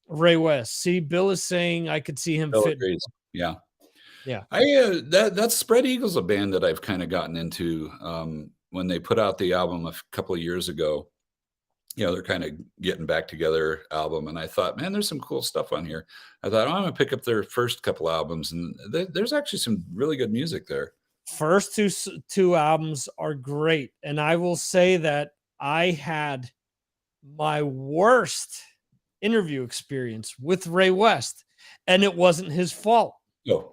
Ray West? See, Bill is saying I could see him fit. Yeah. Yeah. That's Spread Eagle's a band that I've kind of gotten into when they put out the album a couple of years ago. You know, they're kind of getting back together album. And I thought, man, there's some cool stuff on here. I thought, I'm going to pick up their first couple albums. And there's actually some really good music there. First two albums are great. And I will say that I had my worst interview experience with Ray West, and it wasn't his fault. Oh.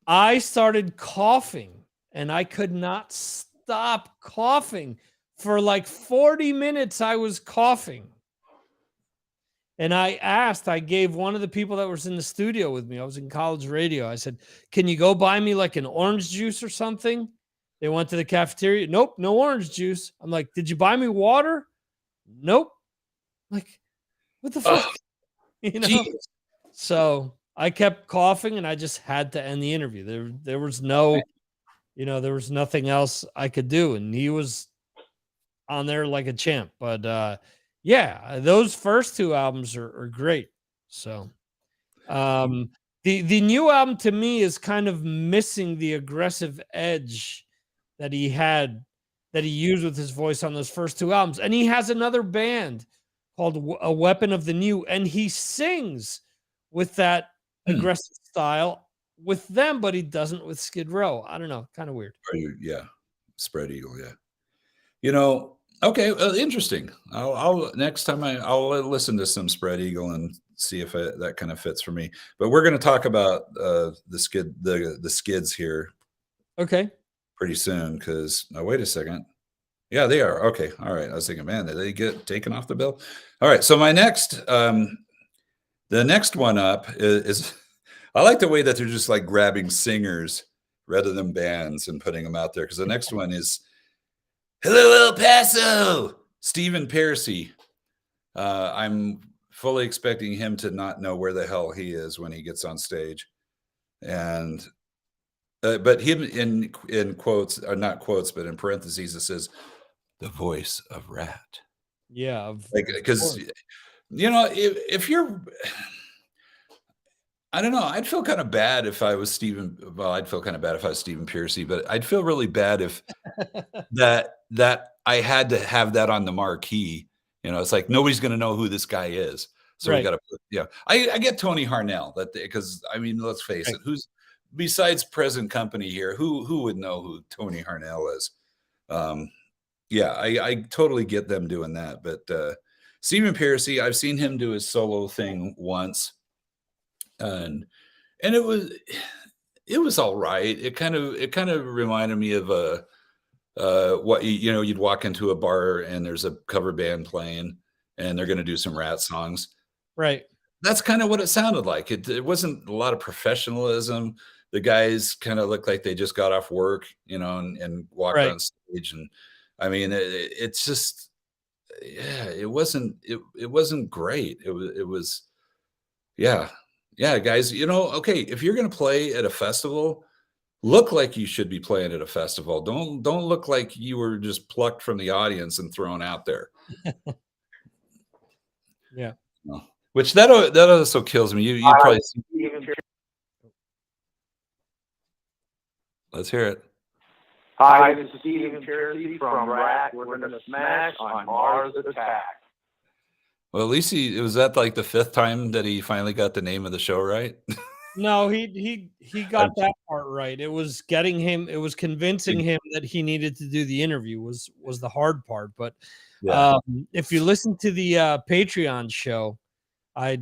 I started coughing, and I could not stop coughing. For like 40 minutes, I was coughing. And I gave one of the people that was in the studio with me, I was in college radio. I said, can you go buy me like an orange juice or something? They went to the cafeteria. Nope, no orange juice. I'm like, did you buy me water? Nope. Like, what the fuck? You know? Geez. So I kept coughing, and I just had to end the interview. There was no, there was nothing else I could do. And he was on there like a champ. But yeah, those first two albums are great. So the new album to me is kind of missing the aggressive edge that he used with his voice on those first two albums. And he has another band called A Weapon of the New, and he sings with that aggressive style with them, but he doesn't with Skid Row. I don't know, kind of weird. Yeah, Spread Eagle, yeah. Okay, interesting. I'll next time I'll listen to some Spread Eagle and see if that kind of fits for me. But we're going to talk about the skids here. Okay. Pretty soon, because wait a second. Yeah, they are. Okay. All right. I was thinking, man, did they get taken off the bill? All right. So my next, the next one up is I like the way that they're just like grabbing singers rather than bands and putting them out there. Because the next one is Hello, El Paso, Stephen Pearcy. I'm fully expecting him to not know where the hell he is when he gets on stage. And but him in quotes, or not quotes, but in parentheses, it says the voice of Rat. Yeah, because if you're, I don't know, I'd feel kind of bad if I was Stephen. Well, I'd feel kind of bad if I was Stephen Pearcy, but I'd feel really bad if that I had to have that on the marquee. It's like nobody's going to know who this guy is, so we got to put. I get Tony Harnell because I mean, let's face it, who's besides present company here, who would know who Tony Harnell is? I totally get them doing that, but Stephen Pearcy, I've seen him do his solo thing once, and it was all right. It kind of reminded me of what you'd walk into a bar and there's a cover band playing and they're going to do some Rat songs, right? That's kind of what it sounded like. It wasn't a lot of professionalism. The guys kind of looked like they just got off work, and walked on stage. And I mean, it's just, it wasn't great. It was, guys, okay. If you're going to play at a festival, look like you should be playing at a festival. Don't look like you were just plucked from the audience and thrown out there. Yeah. Which that also kills me. You probably Let's hear it. Hi, this is Stephen Piercy from Rat. We're going to smash on Mars Attack. Well, at least was that like the 5th time that he finally got the name of the show right? No, he got that part right. It was getting him. It was convincing him that he needed to do the interview was the hard part. But Yeah. if you listen to the Patreon show, I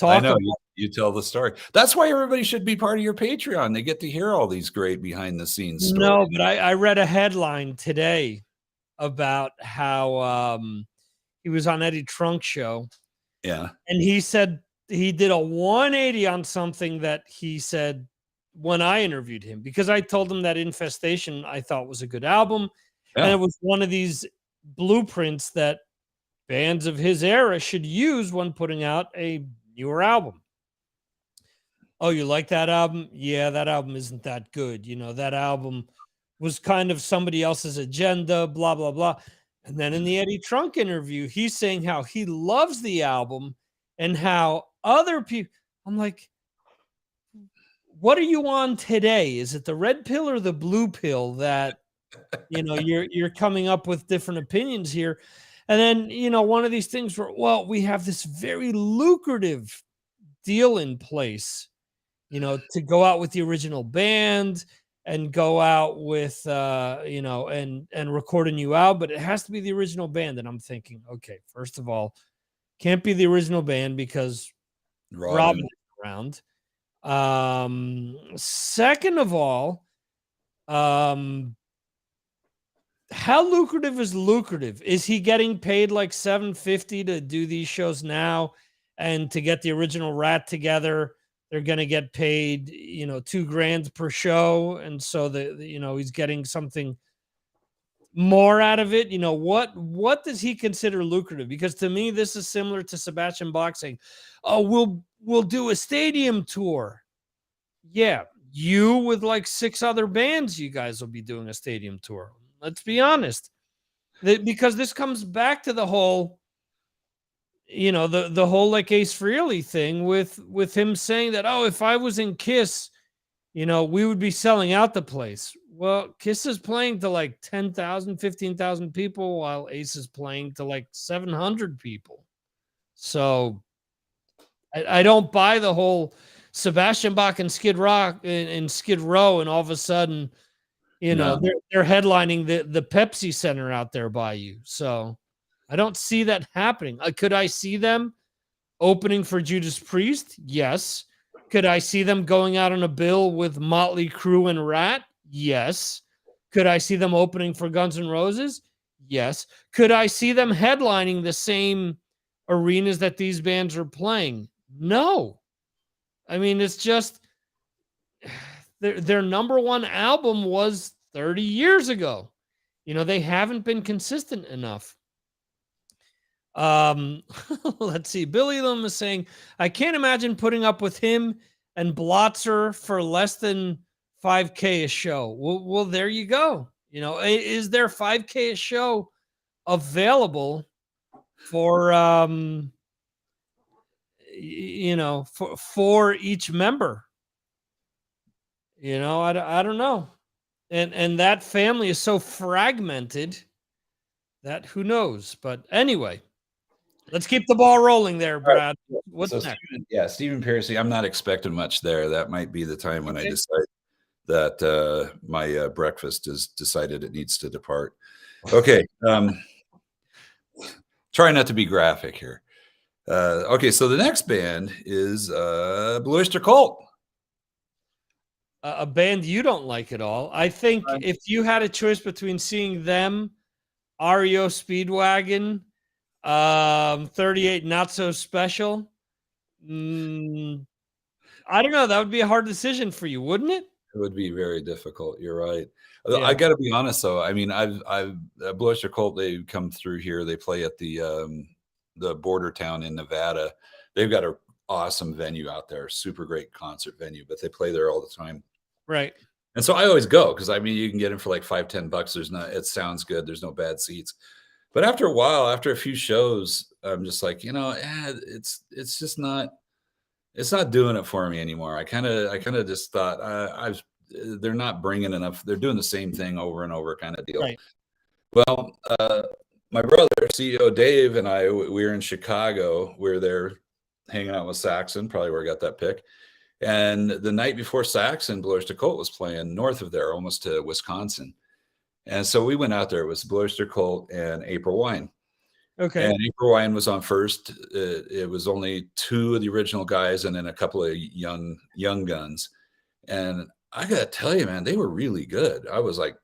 I know you tell the story. That's why everybody should be part of your Patreon. They get to hear all these great behind the scenes stories. No, but I read a headline today about how he was on Eddie Trunk's show. Yeah. And he said he did a 180 on something that he said when I interviewed him, because I told him that Infestation I thought was a good album. Yeah. And it was one of these blueprints that bands of his era should use when putting out a newer album. Oh, you like that album? Yeah, that album isn't that good. You know, that album was kind of somebody else's agenda, blah, blah, blah. And then in the Eddie Trunk interview, he's saying how he loves the album and how other people, I'm like, what are you on today? Is it the red pill or the blue pill that, you know, you're coming up with different opinions here? And then, you know, one of these things where, well, we have this very lucrative deal in place, you know, to go out with the original band and go out with, you know, and record a new album, but it has to be the original band. And I'm thinking, okay, first of all, can't be the original band because Robin is around. Second of all, how lucrative is lucrative? Is he getting paid like $750 to do these shows now? And to get the original Rat together, they're going to get paid, you know, $2,000 per show. And so you know, he's getting something more out of it. You know, what does he consider lucrative? Because to me, this is similar to Sebastian Bach saying, oh, we'll do a stadium tour. Yeah, you with like 6 other bands, you guys will be doing a stadium tour. Let's be honest, because this comes back to the whole, you know, the whole like Ace Frehley thing with him saying that, oh, if I was in Kiss, you know, we would be selling out the place. Well, Kiss is playing to like 10,000, 15,000 people, while Ace is playing to like 700 people. So I don't buy the whole Sebastian Bach and Skid Row, and all of a sudden, you know, they're headlining the Pepsi Center out there by you. So I don't see that happening. Could I see them opening for Judas Priest? Yes. Could I see them going out on a bill with Motley Crue and Rat? Yes. Could I see them opening for Guns N' Roses? Yes. Could I see them headlining the same arenas that these bands are playing? No. I mean, it's just their number one album was 30 years ago. You know, they haven't been consistent enough. Let's see. Billy Lim is saying, I can't imagine putting up with him and Blotzer for less than $5,000 a show. Well, there you go. You know, is there $5,000 a show available for, you know, for each member? You know, I don't know. And that family is so fragmented that who knows. But anyway, let's keep the ball rolling there, Brad. Right. What's next? Stephen Piercy, I'm not expecting much there. That might be the time when I decide that my breakfast is decided it needs to depart. Okay. Try not to be graphic here. Okay, so the next band is Blue Oyster Cult. A band you don't like at all. I think if you had a choice between seeing them, REO Speedwagon, 38 Not So Special, I don't know. That would be a hard decision for you, wouldn't it? It would be very difficult. You're right. Yeah. I got to be honest, though. I mean, I've Blue Oyster Cult. They come through here. They play at the border town in Nevada. They've got an awesome venue out there, super great concert venue, but they play there all the time. Right. And so I always go because I mean, you can get in for like $5-10. It sounds good. There's no bad seats. But after a while, after a few shows, I'm just like, you know, it's just not. It's not doing it for me anymore. I kind of just thought they're not bringing enough. They're doing the same thing over and over kind of deal. Right. Well, my brother, CEO Dave, and I, we were in Chicago. We were there hanging out with Saxon, probably where I got that pick. And the night before Saxon, Blue Oyster Cult was playing north of there, almost to Wisconsin. And so we went out there. It was Blue Oyster Cult and April Wine. Okay. And April Wine was on first. It was only two of the original guys and then a couple of young guns. And I got to tell you, man, they were really good. I was like,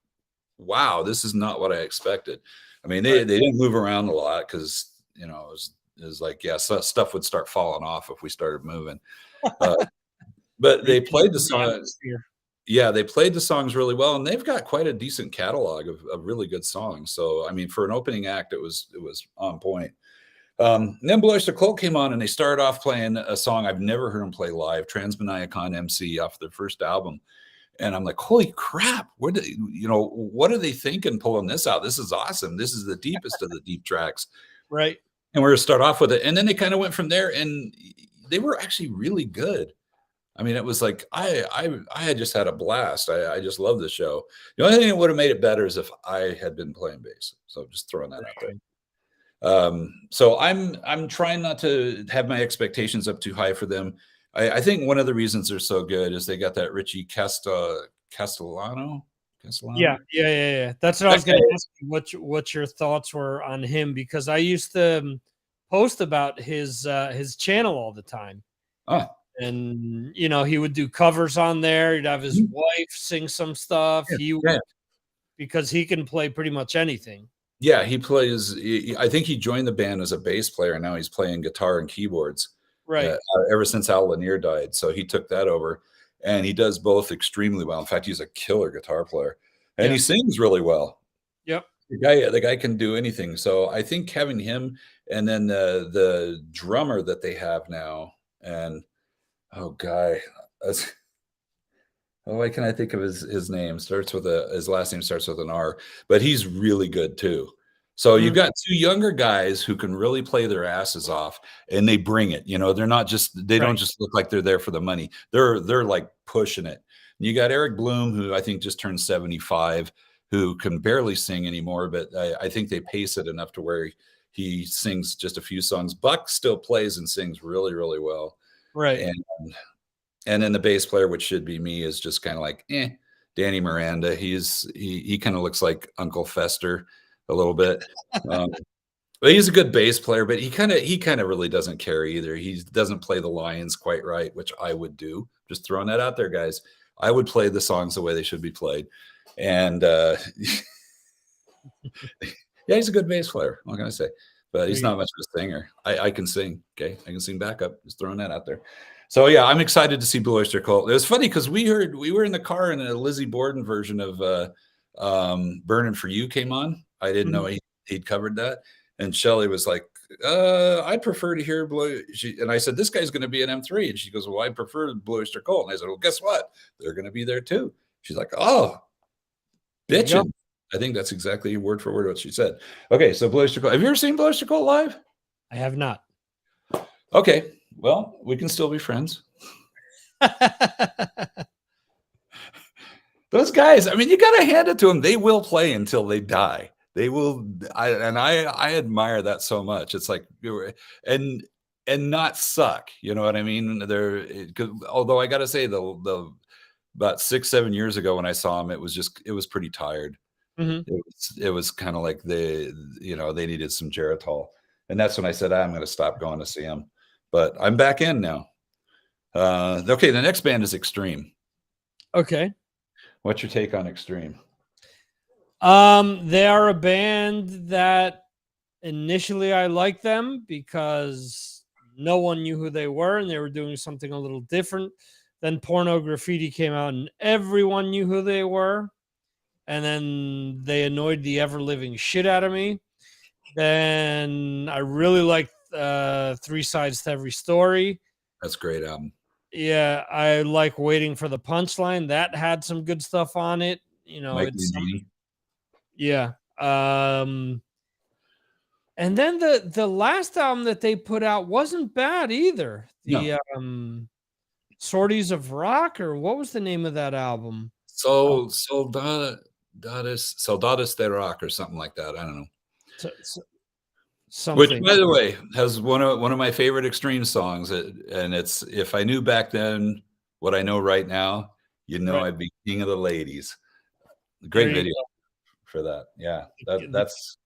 wow, this is not what I expected. I mean, they didn't move around a lot because, you know, it was like, yeah, so stuff would start falling off if we started moving. But they played the song. Yeah, they played the songs really well, and they've got quite a decent catalog of really good songs. So, I mean, for an opening act, it was on point. And then Blue Oyster Cult came on, and they started off playing a song I've never heard them play live, Transmaniacon MC, off their first album. And I'm like, holy crap! What are they thinking pulling this out? This is awesome. This is the deepest of the deep tracks, Right? And we're gonna start off with it, and then they kind of went from there, and they were actually really good. I mean, it was like I had just had a blast. I just love the show. The only thing that would have made it better is if I had been playing bass. So just throwing that out there. So I'm trying not to have my expectations up too high for them. I think one of the reasons they're so good is they got that Richie Castellano. Yeah. That's what I was going to ask you. What your thoughts were on him, because I used to post about his channel all the time. And you know, he would do covers on there. He'd have his wife sing some stuff. Because he can play pretty much anything. Yeah, he plays. I think he joined the band as a bass player. Now he's playing guitar and keyboards. Right. Ever since Al Lanier died, so he took that over, and he does both extremely well. In fact, he's a killer guitar player, and he sings really well. Yep. The guy can do anything. So I think having him, and then the drummer that they have now, and why can I think of his name? His last name starts with an R, but he's really good too. So you've got two younger guys who can really play their asses off, and they bring it. You know, they don't just look like they're there for the money. They're like pushing it. And you got Eric Bloom, who I think just turned 75, who can barely sing anymore, but I think they pace it enough to where he sings just a few songs. Buck still plays and sings really, really well. Right. And then the bass player, which should be me, is just kind of like, Danny Miranda. He kind of looks like Uncle Fester a little bit. But he's a good bass player, but he kind of really doesn't care either. He doesn't play the lines quite right, which I would do. Just throwing that out there, guys. I would play the songs the way they should be played. And yeah, he's a good bass player. What can I say? But he's not much of a singer. I can sing. Okay, I can sing backup. Just throwing that out there. So yeah, I'm excited to see Blue Oyster Cult. It was funny because we were in the car and a Lizzie Borden version of "Burning for You" came on. I didn't know he'd covered that, and Shelly was like, "I'd prefer to hear Blue." And I said, "This guy's going to be an M3," and she goes, "Well, I prefer Blue Oyster Cult." And I said, "Well, guess what? They're going to be there too." She's like, "Oh, bitchin'." I think that's exactly word for word what she said. Okay, so Blue Oyster Cult. Have you ever seen Blue Oyster Cult live? I have not. Okay, well, we can still be friends. Those guys, I mean, you got to hand it to them. They will play until they die. They will. I admire that so much. It's like, and not suck. You know what I mean? Although I got to say, the about 6-7 years ago when I saw him, it was pretty tired. It was kind of like they needed some Geritol, and that's when I said I'm going to stop going to see him. But I'm back in now. Okay, the next band is Extreme. Okay. What's your take on Extreme? They are a band that initially I liked them because no one knew who they were and they were doing something a little different. Then Porno Graffiti came out and everyone knew who they were. And then they annoyed the ever-living shit out of me. Then I really liked 3 Sides to Every Story. That's a great album. Yeah, I like Waiting for the Punchline. That had some good stuff on it. You know, yeah. And then the last album that they put out wasn't bad either. The Sorties of Rock, or what was the name of that album? Soldados de Rock or something like that. I don't know. Which, Something. by the way, has one of my favorite Extreme songs, and it's "If I Knew Back Then What I Know Right Now, You Know Right. I'd Be King of the Ladies." There Great you video for that. Yeah, go. The that's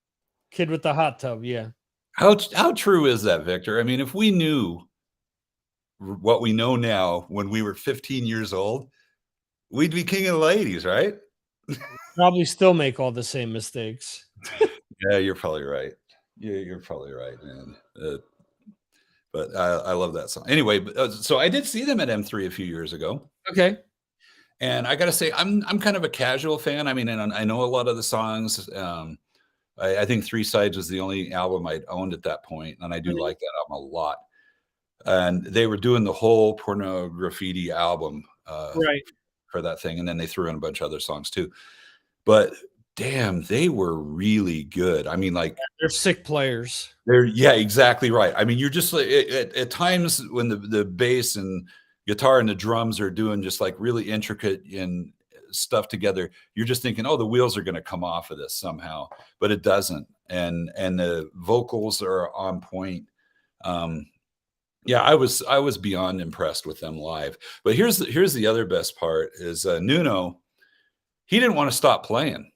kid with the hot tub. Yeah. how true is that, Victor? I mean, if we knew what we know now when we were 15 years old, we'd be king of the ladies, right? Probably still make all the same mistakes. Yeah, you're probably right. You're probably right, man. But I love that song. Anyway, so I did see them at M3 a few years ago, Okay. and I got to say, I'm kind of a casual fan. I mean, and I know a lot of the songs. I think Three Sides was the only album I'd owned at that point, and I do Mhm. like that album a lot. And they were doing the whole Porno Graffiti album Right. for that thing, and then they threw in a bunch of other songs too. But damn, they were really good. I mean, like They're sick players. yeah, exactly right. I mean, you're just like at times when the bass and guitar and the drums are doing just like really intricate and stuff together, you're just thinking, oh, the wheels are going to come off of this somehow, but it doesn't. And the vocals are on point. Yeah, I was beyond impressed with them live. But here's the other best part is Nuno. He didn't want to stop playing.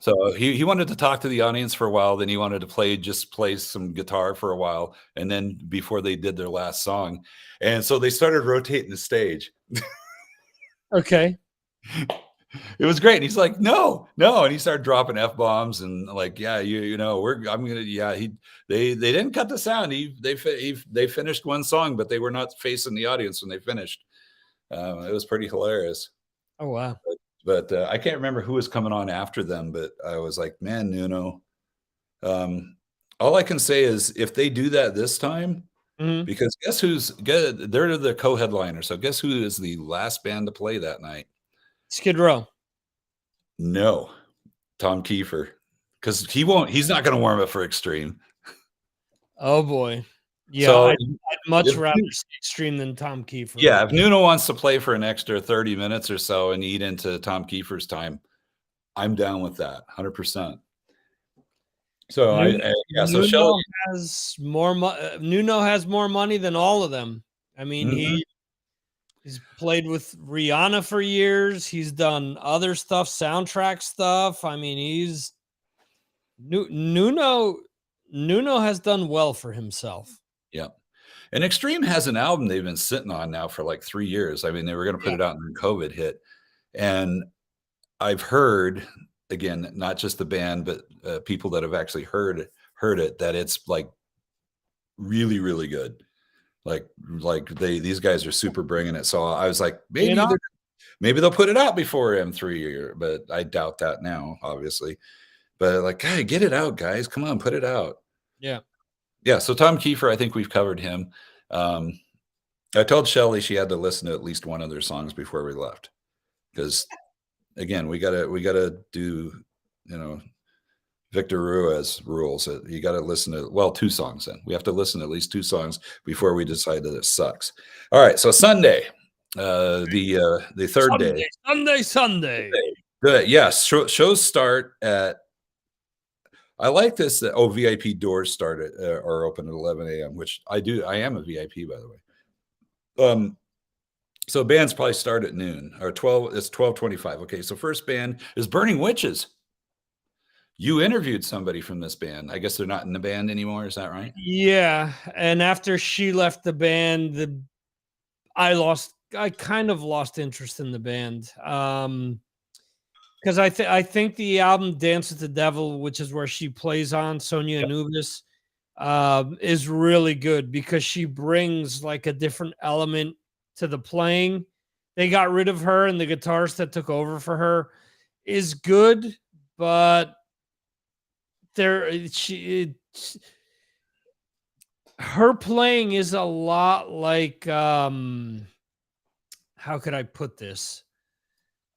So he wanted to talk to the audience for a while, then he wanted to play some guitar for a while, and then before they did their last song. And so they started rotating the stage. Okay. It was great. And he's like, no, no. And he started dropping F-bombs and like, yeah, you know, I'm gonna, yeah, they didn't cut the sound. They finished one song, but they were not facing the audience when they finished. It was pretty hilarious. Oh wow. But I can't remember who was coming on after them, but I was like, man, Nuno. All I can say is if they do that this time, Mhm. because guess who's good? They're the co-headliner. So guess who is the last band to play that night? Skid Row. No, Tom Kiefer, because he's not going to warm up for Extreme. Oh boy. Yeah, So I'd much if, rather see Extreme than Tom Kiefer. yeah, if Nuno wants to play for an extra 30 minutes or so and eat into Tom Kiefer's time, I'm down with that 100%. So yeah, so Shelley. Nuno has more money than all of them. I mean, Mhm. he's played with Rihanna for years. He's done other stuff, soundtrack stuff. I mean, Nuno has done well for himself. Yeah. And Extreme has an album they've been sitting on now for like 3 years. I mean, they were going to put Yeah. it out when COVID hit. And I've heard, again, not just the band, but people that have actually heard it, that it's like really, really good. Like these guys are super bringing it. So I was like, maybe they'll put it out before M3, but I doubt that now, obviously. But like, hey, get it out, guys. Come on, put it out. Yeah. Yeah. So Tom Kiefer, I think we've covered him. I told Shelley she had to listen to at least one of their songs before we left, because again, we gotta do, you know, Victor Ruiz rules. You got to listen to 2 songs. Then we have to listen to at least 2 songs before we decide that it sucks. All right. So Sunday, the third day. Sunday. Good. Yes. Shows start at. I like this. VIP doors start at are open at 11 a.m., which I do. I am a VIP, by the way. So bands probably start at noon or 12. It's 12:25. Okay. So first band is Burning Witches. You interviewed somebody from this band. I guess they're not in the band anymore. Is that right? Yeah, and after she left the band, I kind of lost interest in the band. Because I think the album Dance with the Devil, which is where she plays on Sonia Yep. Anubis, is really good because she brings like a different element to the playing. They got rid of her, and the guitarist that took over for her is good, but her playing is a lot like how could I put this?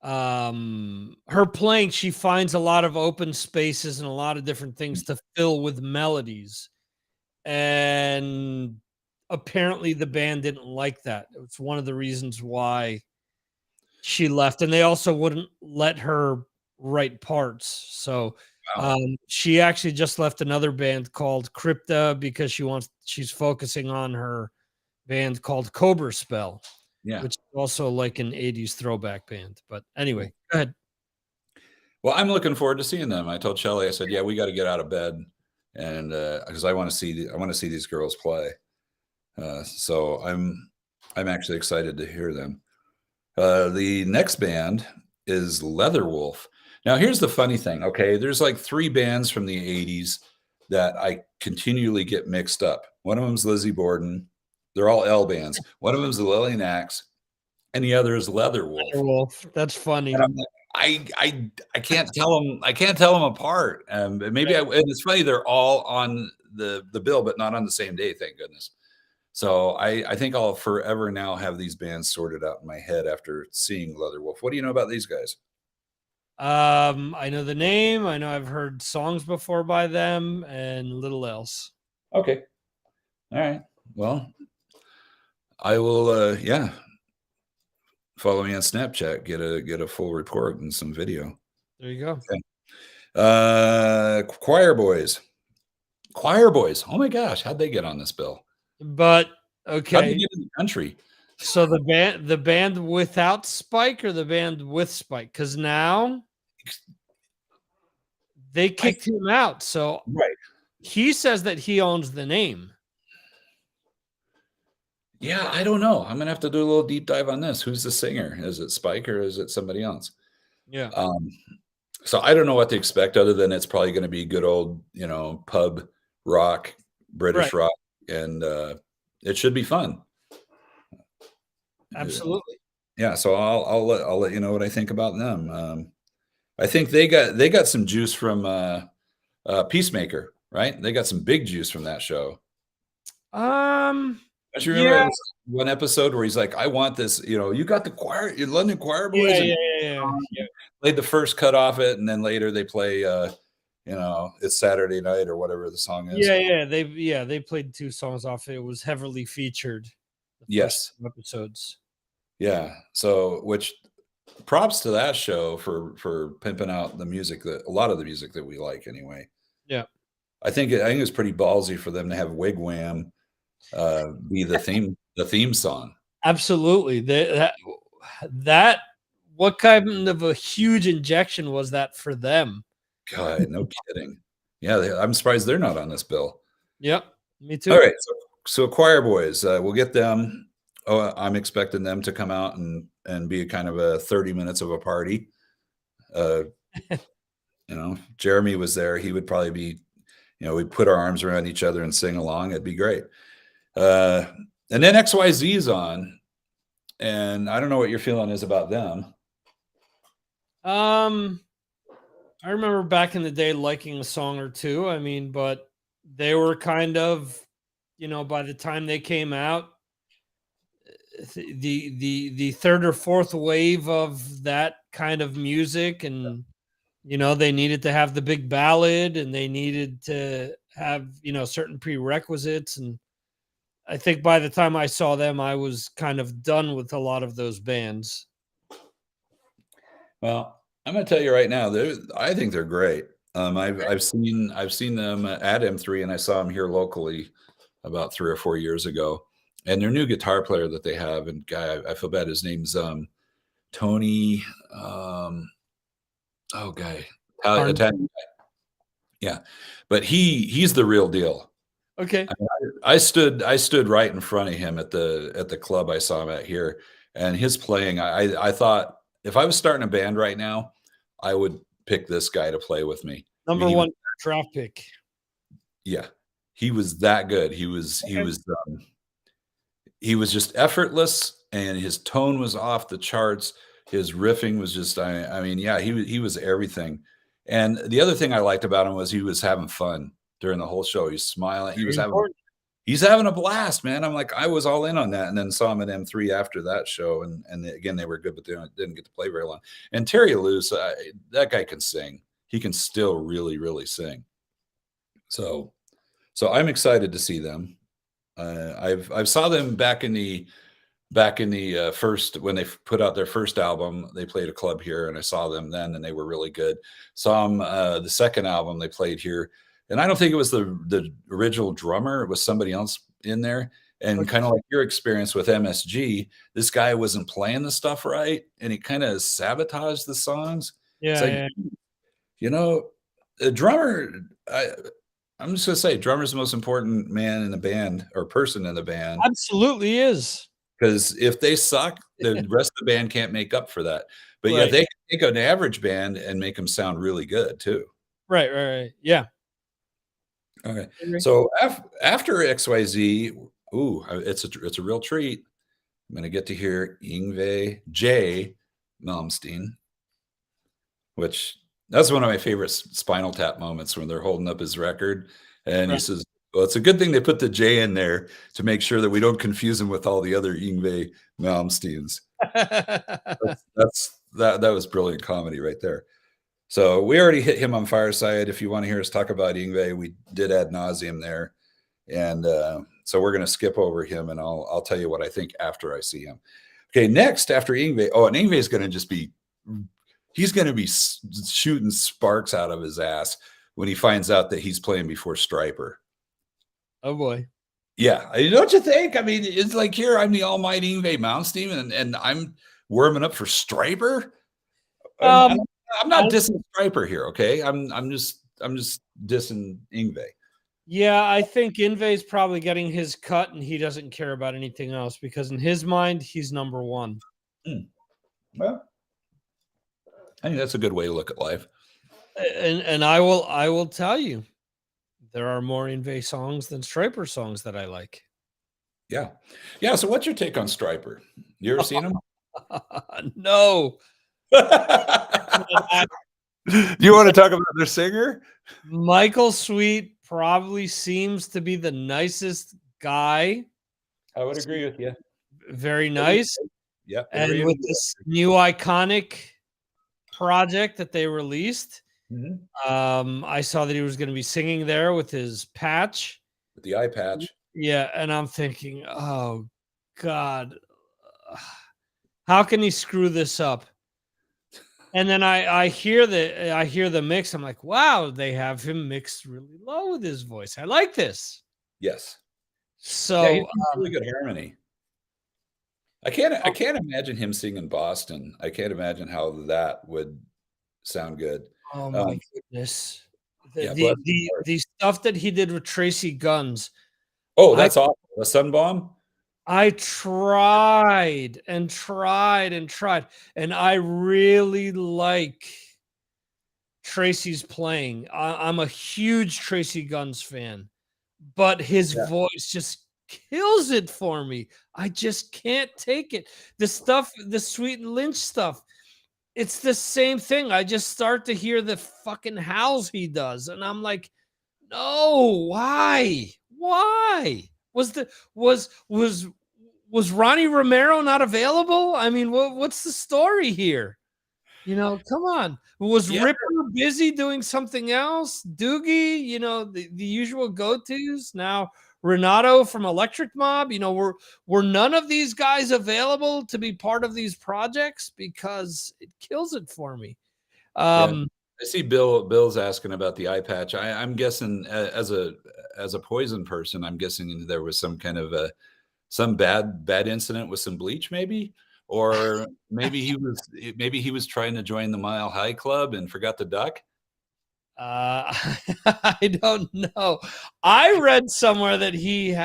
Her playing, she finds a lot of open spaces and a lot of different things to fill with melodies. And apparently the band didn't like that. It's one of the reasons why she left, and they also wouldn't let her write parts. So Wow. she actually just left another band called Crypta because she's focusing on her band called Cobra Spell, Yeah. which is also like an 80s throwback band. But anyway, Cool. go ahead. Well, I'm looking forward to seeing them. I told Shelly, I said, "Yeah, we got to get out of bed, and because I want to see these girls play." So I'm actually excited to hear them. The next band is Leatherwolf. Now, here's the funny thing. Okay, there's like 3 bands from the '80s that I continually get mixed up. One of them's Lizzie Borden. They're all L bands. One of them's the Lillian Axe, and the other is Leatherwolf. Wolf. That's And funny. I'm like, I can't tell them apart. And maybe and it's funny they're all on the bill, but not on the same day. Thank goodness. So I think I'll forever now have these bands sorted out in my head after seeing Leatherwolf. What do you know about these guys? I know the name. I know I've heard songs before by them, and little else. Okay. All right. Well, I will. Yeah. Follow me on Snapchat. Get a full report and some video. There you go. Okay. Choir Boys. Choir Boys. Oh my gosh, how'd they get on this bill? But How'd they okay, get in the country? so the band without Spike or the band with Spike? Because now they kicked him out. So Right. he says that he owns the name. Yeah, I don't know. I'm gonna have to do a little deep dive on this. Who's the singer? Is it Spike or is it somebody else? Yeah. So I don't know what to expect other than it's probably going to be good old, pub rock, British Right. rock, and it should be fun. Absolutely. Yeah, so I'll let you know what I think about them. I think they got some juice from Peacemaker, right? They got some big juice from that show. Don't you remember Yeah, this one episode where he's like, "I want this," you got the choir, London Choir Boys, yeah, and yeah. played the first cut off it, and then later they play, it's Saturday night or whatever the song is. They played 2 songs off it. It was heavily featured the first Yes, 2 episodes. yeah. So, which props to that show for pimping out the music that a lot of the music that we like anyway. Yeah. I think it's pretty ballsy for them to have Wigwam be the theme song. Absolutely. That what kind of a huge injection was that for them? God, no kidding. Yeah, I'm surprised they're not on this bill. Yep. Me All too. right, so Choir Boys, we'll get them. Oh, I'm expecting them to come out and be a kind of a 30 minutes of a party. Jeremy was there. He would probably be, we'd put our arms around each other and sing along. It'd be great. And then XYZ's on, and I don't know what your feeling is about them. I remember back in the day liking a song or 2. I mean, but they were kind of, by the time they came out, the third or fourth wave of that kind of music, and they needed to have the big ballad, and they needed to have certain prerequisites, and I think by the time I saw them, I was kind of done with a lot of those bands. Well, I'm going to tell you right now, I think they're great. I've seen them at M3, and I saw them here locally about 3 or 4 years ago. And their new guitar player that they have, and guy, I feel bad. His name's Tony. Italian guy. Yeah, but he's the real deal. Okay. I stood right in front of him at the club I saw him at here, and his playing. I thought if I was starting a band right now, I would pick this guy to play with me. Number 1 draft pick. Yeah, he was that good. He was just effortless, and his tone was off the charts. His riffing was just, I mean, yeah, he was everything. And the other thing I liked about him was he was having fun during the whole show. He's smiling. He's having a blast, man. I'm like, I was all in on that, and then saw him at M3 after that show, and again they were good, but they didn't get to play very long. And Terry Luce, that guy can sing. He can still really, really sing. So I'm excited to see them. I've saw them back in the back in the first when they put out their first album, they played a club here, and I saw them then, and they were really good. Saw them the second album they played here, and I don't think it was the original drummer; it was somebody else in there. And kind of like your experience with MSG, this guy wasn't playing the stuff right, and he kind of sabotaged the songs. It's Yeah, like, yeah. you know, a drummer. I'm just gonna say, drummer's the most important man in the band or person in the band. Absolutely is. Because if they suck, the rest of the band can't make up for that. But yeah, Right. they can take an average band and make them sound really good too. Right. Yeah. Okay. Agree. So after XYZ, it's a real treat. I'm gonna get to hear Yngwie J. Malmsteen, which that's one of my favorite Spinal Tap moments when they're holding up his record and he Right. says, "Well, it's a good thing they put the J in there to make sure that we don't confuse him with all the other Yngwie Malmsteens." That was brilliant comedy right there. So we already hit him on Fireside. If you want to hear us talk about Yngwie, we did ad nauseum there, and so we're going to skip over him, and I'll tell you what I think after I see him. Okay, next after Yngwie, and Yngwie is going to just be he's going to be shooting sparks out of his ass when he finds out that he's playing before Stryper. Oh boy. Yeah, don't you think? I mean, it's like here I'm the almighty Yngwie Malmsteen, and I'm warming up for Stryper. I'm not dissing Stryper here, okay? I'm just dissing Yngwie. Yeah, I think Yngwie's probably getting his cut, and he doesn't care about anything else because in his mind, he's number one. Well, I think that's a good way to look at life. And I will tell you, there are more Yngwie songs than Stryper songs that I like. Yeah. So what's your take on Stryper? You ever seen him? No. Do you want to talk about their singer? Michael Sweet probably seems to be the nicest guy. I would agree with you. Very nice. Yeah. And with this new iconic project that they released, I saw that he was going to be singing there with his patch. With the eye patch. Yeah, and I'm thinking, oh God, how can he screw this up? And then I hear the mix. I'm like, wow, they have him mixed really low with his voice. I like this. Yes. So yeah, he's really good harmony. I can't imagine him singing Boston. I can't imagine how that would sound good. oh my goodness. Yeah, The stuff that he did with Tracy Guns. Oh, that's awful. The Sun Bomb? I tried and tried and tried, and I really like Tracy's playing. I'm a huge Tracy Guns fan, but his voice just kills it for me. I just can't take it. The Sweet Lynch stuff, it's the same thing. I just start to hear the fucking howls he does, and I'm like, no, why? Was Ronnie Romero not available? I mean, what's the story here? Come on. Was Ripper busy doing something else? Doogie, the usual go-tos. Now Renato from Electric Mob, were none of these guys available to be part of these projects because it kills it for me. I see Bill's asking about the eye patch. I'm guessing as a Poison person, I'm guessing there was some kind of some bad incident with some bleach, maybe, or maybe he was trying to join the Mile High Club and forgot the duck. I don't know. I read somewhere that he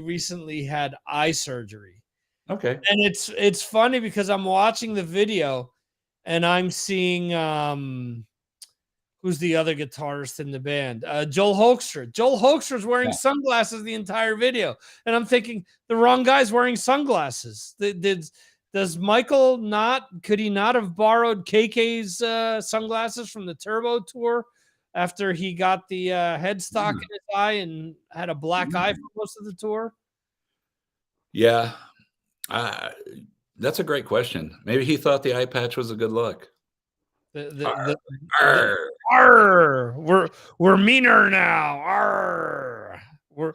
recently had eye surgery. Okay, and it's funny because I'm watching the video and I'm seeing who's the other guitarist in the band? Joel Hoekstra. Joel Hoekstra's wearing sunglasses the entire video. And I'm thinking the wrong guy's wearing sunglasses. Does Michael could he not have borrowed KK's sunglasses from the Turbo tour after he got the headstock in his eye and had a black eye for most of the tour? Yeah. That's a great question. Maybe he thought the eye patch was a good look. We're meaner now. We're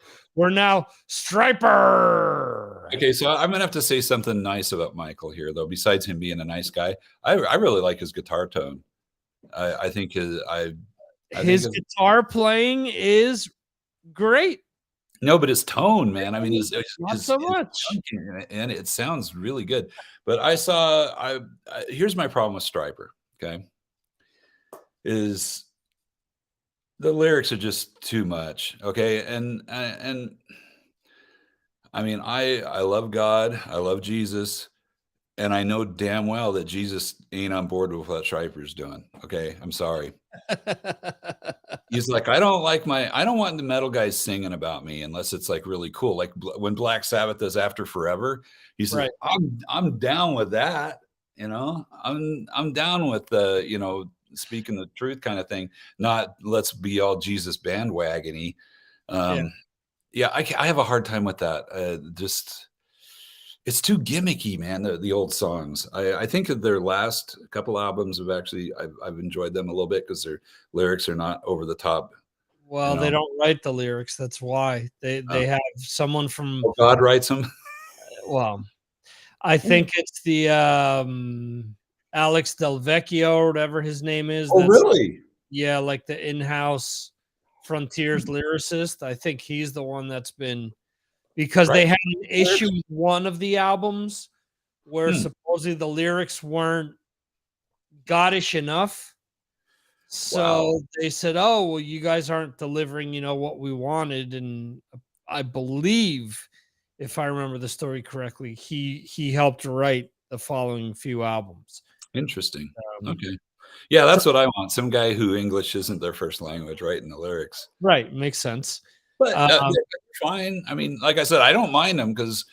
now Stryper. Okay, so I'm gonna have to say something nice about Michael here, though. Besides him being a nice guy, I really like his guitar tone. I think I think His guitar playing is great. no, but his tone, man. I mean, Not so his much. funky, and it sounds really good. But here's my problem with Striper. Okay, is the lyrics are just too much. Okay, and I mean, I love God, I love Jesus, and I know damn well that Jesus ain't on board with what Striper's doing. Okay, I'm sorry. He's like, I don't want the metal guys singing about me unless it's like really cool. Like when Black Sabbath does After Forever, he's like, Right. I'm down with that. I'm down with the, speaking the truth kind of thing, not let's be all Jesus bandwagony. Yeah. Yeah, I have a hard time with that. Just it's too gimmicky, man. The old songs. I think of their last couple albums have actually I've enjoyed them a little bit because their lyrics are not over the top. Well, they don't write the lyrics. That's why they have someone from. Oh, God writes them. Well, I think it's the Alex Del Vecchio or whatever his name is. Oh, That's really? yeah, like the in-house Frontiers lyricist. I think he's the one that's been because they Right. had an issue with one of the albums where Hmm. supposedly the lyrics weren't goddish enough. So they said, "Oh, well, you guys aren't delivering, what we wanted." And I believe, if I remember the story correctly, he helped write the following few albums. Interesting. Um, Okay. Yeah, that's what I want. Some guy who English isn't their first language writing the lyrics. Right, makes sense. But Um, yeah, fine. I mean, like I said, I don't mind them because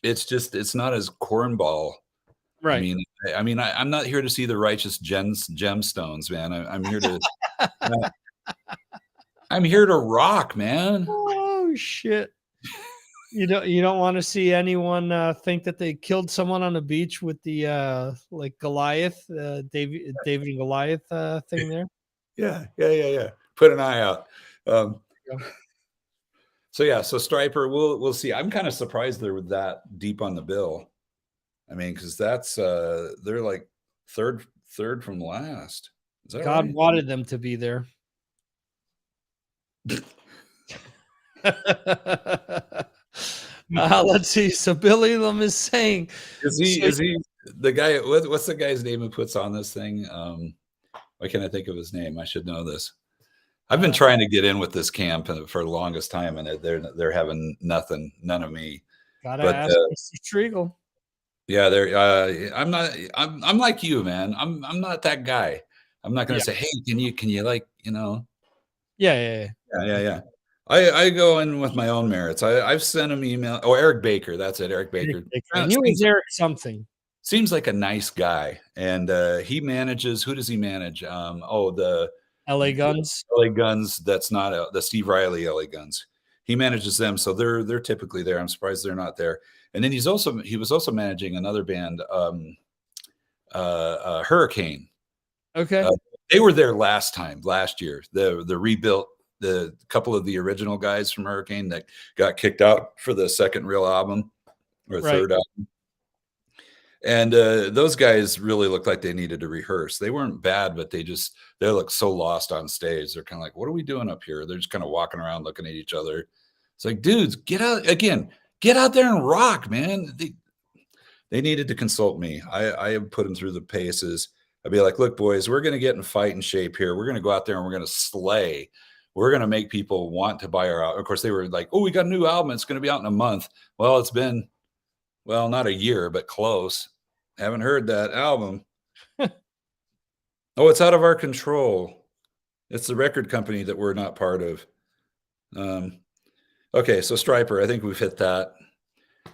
it's not as cornball. I right. mean, I'm not here to see the righteous gemstones, man. I'm here to I'm here to rock, man. Oh shit! You don't want to see anyone think that they killed someone on the beach with the like Goliath, David and Goliath thing there. Yeah. Put an eye out. Yeah. So yeah, so Striper, we'll see. I'm kind of surprised they're that deep on the bill. I mean, because that's they're like third from last. Is that God right? wanted them to be there. Let's see. So Billy Lim is saying, Is he the guy? What's the guy's name who puts on this thing? Why can't I think of his name? I should know this. I've been trying to get in with this camp for the longest time, and they're having none of me. gotta But ask Mr. Striegel. yeah, I'm like you, man. I'm not that guy. I'm not gonna Yeah. say, hey, can you like, Yeah. yeah. I go in with my own merits. I've sent him email. Oh, Eric Baker, that's it. Eric Baker. I knew it was Eric something. Seems like a nice guy, and he manages. Who does he manage? The LA Guns. LA Guns. That's not the Steve Riley LA Guns. He manages them, so they're typically there. I'm surprised they're not there. And then he was also managing another band, Hurricane. Okay. They were there last year. The rebuilt, the couple of the original guys from Hurricane that got kicked out for the second real album or third album. And those guys really looked like they needed to rehearse. They weren't bad, but they look so lost on stage. They're kind of like, what are we doing up here? They're just kind of walking around looking at each other. It's like, dudes, get out there and rock, man. They needed to consult me. I have put them through the paces. I'd be like, look, boys, we're going to get in fighting shape here. We're going to go out there and we're going to slay. We're going to make people want to buy our album. Of course, they were like, oh, we got a new album. It's going to be out in a month. Well, it's been, not a year, but close. Haven't heard that album. Oh, it's out of our control. It's the record company that we're not part of. Okay, so Striper, I think we've hit that.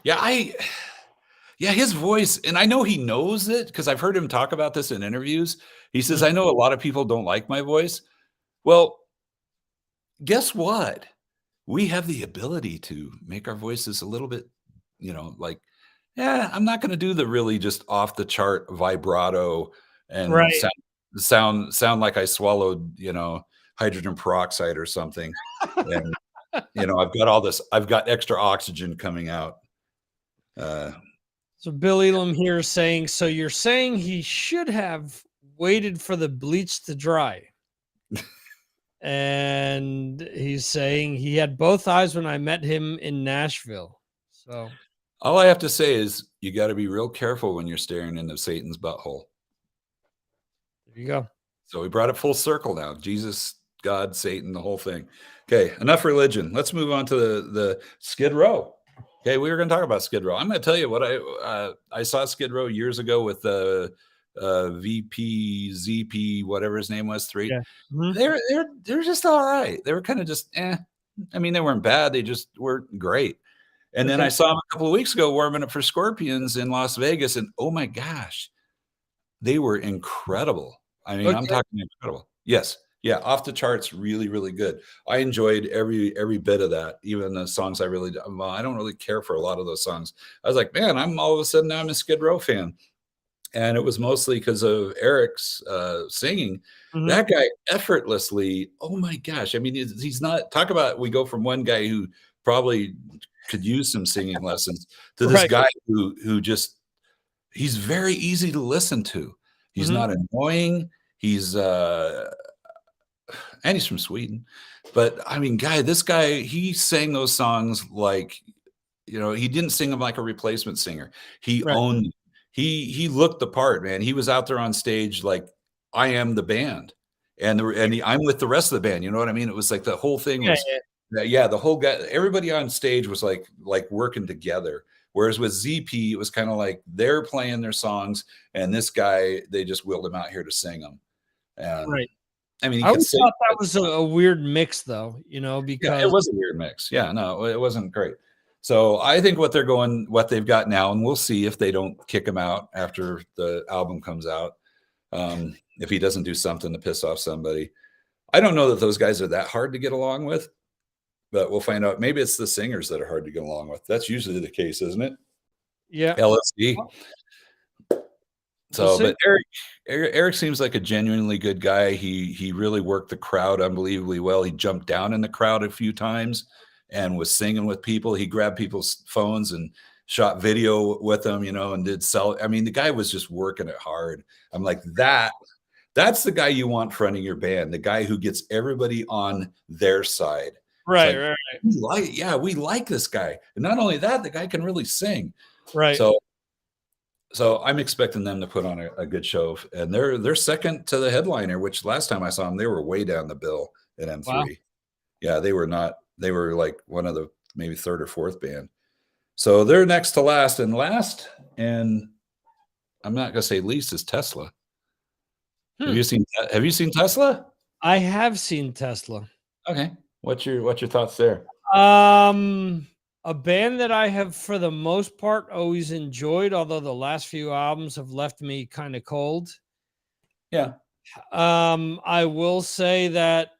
Yeah, his voice, and I know he knows it because I've heard him talk about this in interviews. He says, I know a lot of people don't like my voice. Well, guess what? We have the ability to make our voices a little bit, I'm not going to do the really just off the chart vibrato and sound like I swallowed, hydrogen peroxide or something. And, I've got extra oxygen coming out. Uh, So Bill Elam here is saying, so you're saying he should have waited for the bleach to dry. And he's saying he had both eyes when I met him in Nashville. So all I have to say is you got to be real careful when you're staring into Satan's butthole. there you go. So we brought it full circle now. Jesus, God, Satan, the whole thing. Okay, enough religion. Let's move on to the Skid Row. Okay, we were going to talk about Skid Row. I'm going to tell you what I saw Skid Row years ago with the VP, ZP, whatever his name was, 3. Yeah. Mhm. They're just all right. They were kind of just I mean, they weren't bad. They just weren't great. And then Okay. I saw them a couple of weeks ago warming up for Scorpions in Las Vegas, and oh my gosh, they were incredible. I mean, I'm Okay. talking incredible. Yes. Yeah, off the charts, really, really good. I enjoyed every bit of that. Even the songs I really, well, I don't really care for a lot of those songs. I was like, man, I'm all of a sudden now I'm a Skid Row fan, and it was mostly because of Eric's singing. Mhm. That guy effortlessly. Oh my gosh! I mean, he's not. Talk about we go from one guy who probably could use some singing lessons to this Right. guy who just he's very easy to listen to. He's Mhm. not annoying. He's and he's from Sweden. But I mean, this guy, he sang those songs like, he didn't sing them like a replacement singer. He Right. owned them. He looked the part, man. He was out there on stage like I am the band. I'm with the rest of the band. You know what I mean? It was like the whole thing Yeah, was yeah. yeah, the whole guy, everybody on stage was like working together. Whereas with ZP, it was kind of like they're playing their songs, and this guy, they just wheeled him out here to sing them. And Right. I mean, he I could always sing. thought that was a weird mix, though, Yeah, because it was a weird mix. Yeah, no, it wasn't great. So I think what they've got now, and we'll see if they don't kick him out after the album comes out. If he doesn't do something to piss off somebody, I don't know that those guys are that hard to get along with, but we'll find out. Maybe it's the singers that are hard to get along with. That's usually the case, isn't it? yeah. LSD. We'll So, see. but Eric seems like a genuinely good guy. He really worked the crowd unbelievably well. He jumped down in the crowd a few times and was singing with people. He grabbed people's phones and shot video with them, and did sell. I mean, the guy was just working it hard. I'm like, that's the guy you want fronting your band, the guy who gets everybody on their side. Right, It's like, we like this guy. And not only that, the guy can really sing. right. So I'm expecting them to put on a good show, and they're second to the headliner, which last time I saw them, they were way down the bill at M3. Wow. Yeah, they were not. They were like one of the maybe third or fourth band. So they're next to last, and I'm not gonna say least is Tesla. Have you seen Tesla? I have seen Tesla. Okay, what's your thoughts there? A band that I have, for the most part, always enjoyed, although the last few albums have left me kind of cold. Yeah, I will say that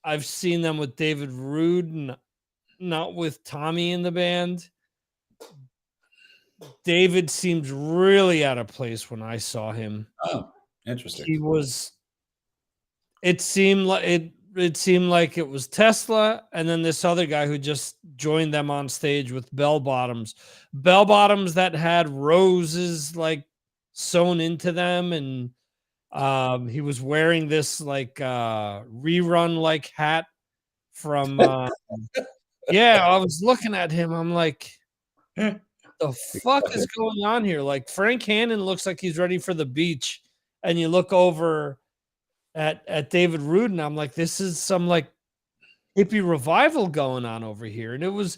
I've seen them with David Rude, not with Tommy in the band. David seems really out of place when I saw him. oh, interesting. He was. It seemed like it was Tesla, and then this other guy who just joined them on stage with bell bottoms that had roses like sewn into them, and he was wearing this like rerun like hat from yeah. I was looking at him, I'm like, the fuck is going on here? Like, Frank Hannon looks like he's ready for the beach, and you look over at David Rude, and I'm like, this is some like hippie revival going on over here. And it was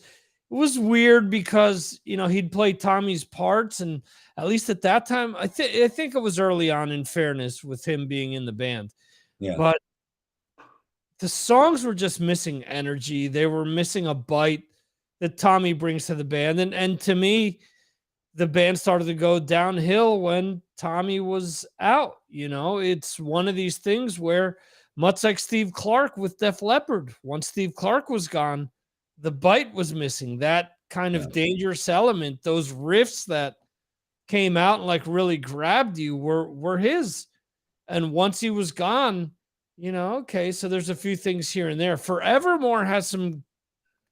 weird because he'd play Tommy's parts, and at least at that time, I think it was early on, in fairness, with him being in the band. Yeah, But the songs were just missing energy. They were missing a bite that Tommy brings to the band. And to me, the band started to go downhill when Tommy was out. It's one of these things where, much like Steve Clark with Def Leppard, once Steve Clark was gone, the bite was missing. That kind of dangerous element, those riffs that came out and like really grabbed you were his. And once he was gone, okay, so there's a few things here and there. Forevermore has some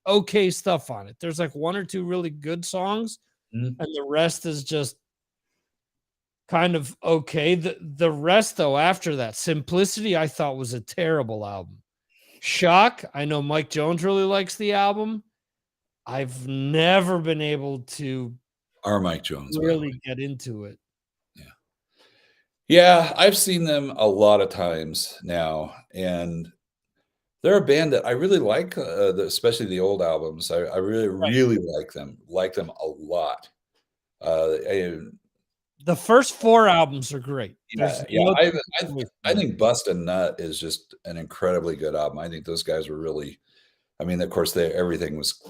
okay stuff on it. There's like one or two really good songs, Mhm. and the rest is just kind of okay. The rest though, after that, Simplicity, I thought was a terrible album. Shock, I know Mike Jones really likes the album. I've never been able to Our Mike Jones, by the way. really get into it. Yeah. Yeah, I've seen them a lot of times now, and they're a band that I really like, especially the old albums. I really, Right. really like them a lot. I The first 4 albums are great. There's Yeah, yeah, no I taking I away I from it. think Bust a Nut is just an incredibly good album. I think those guys were really I mean, of course, everything was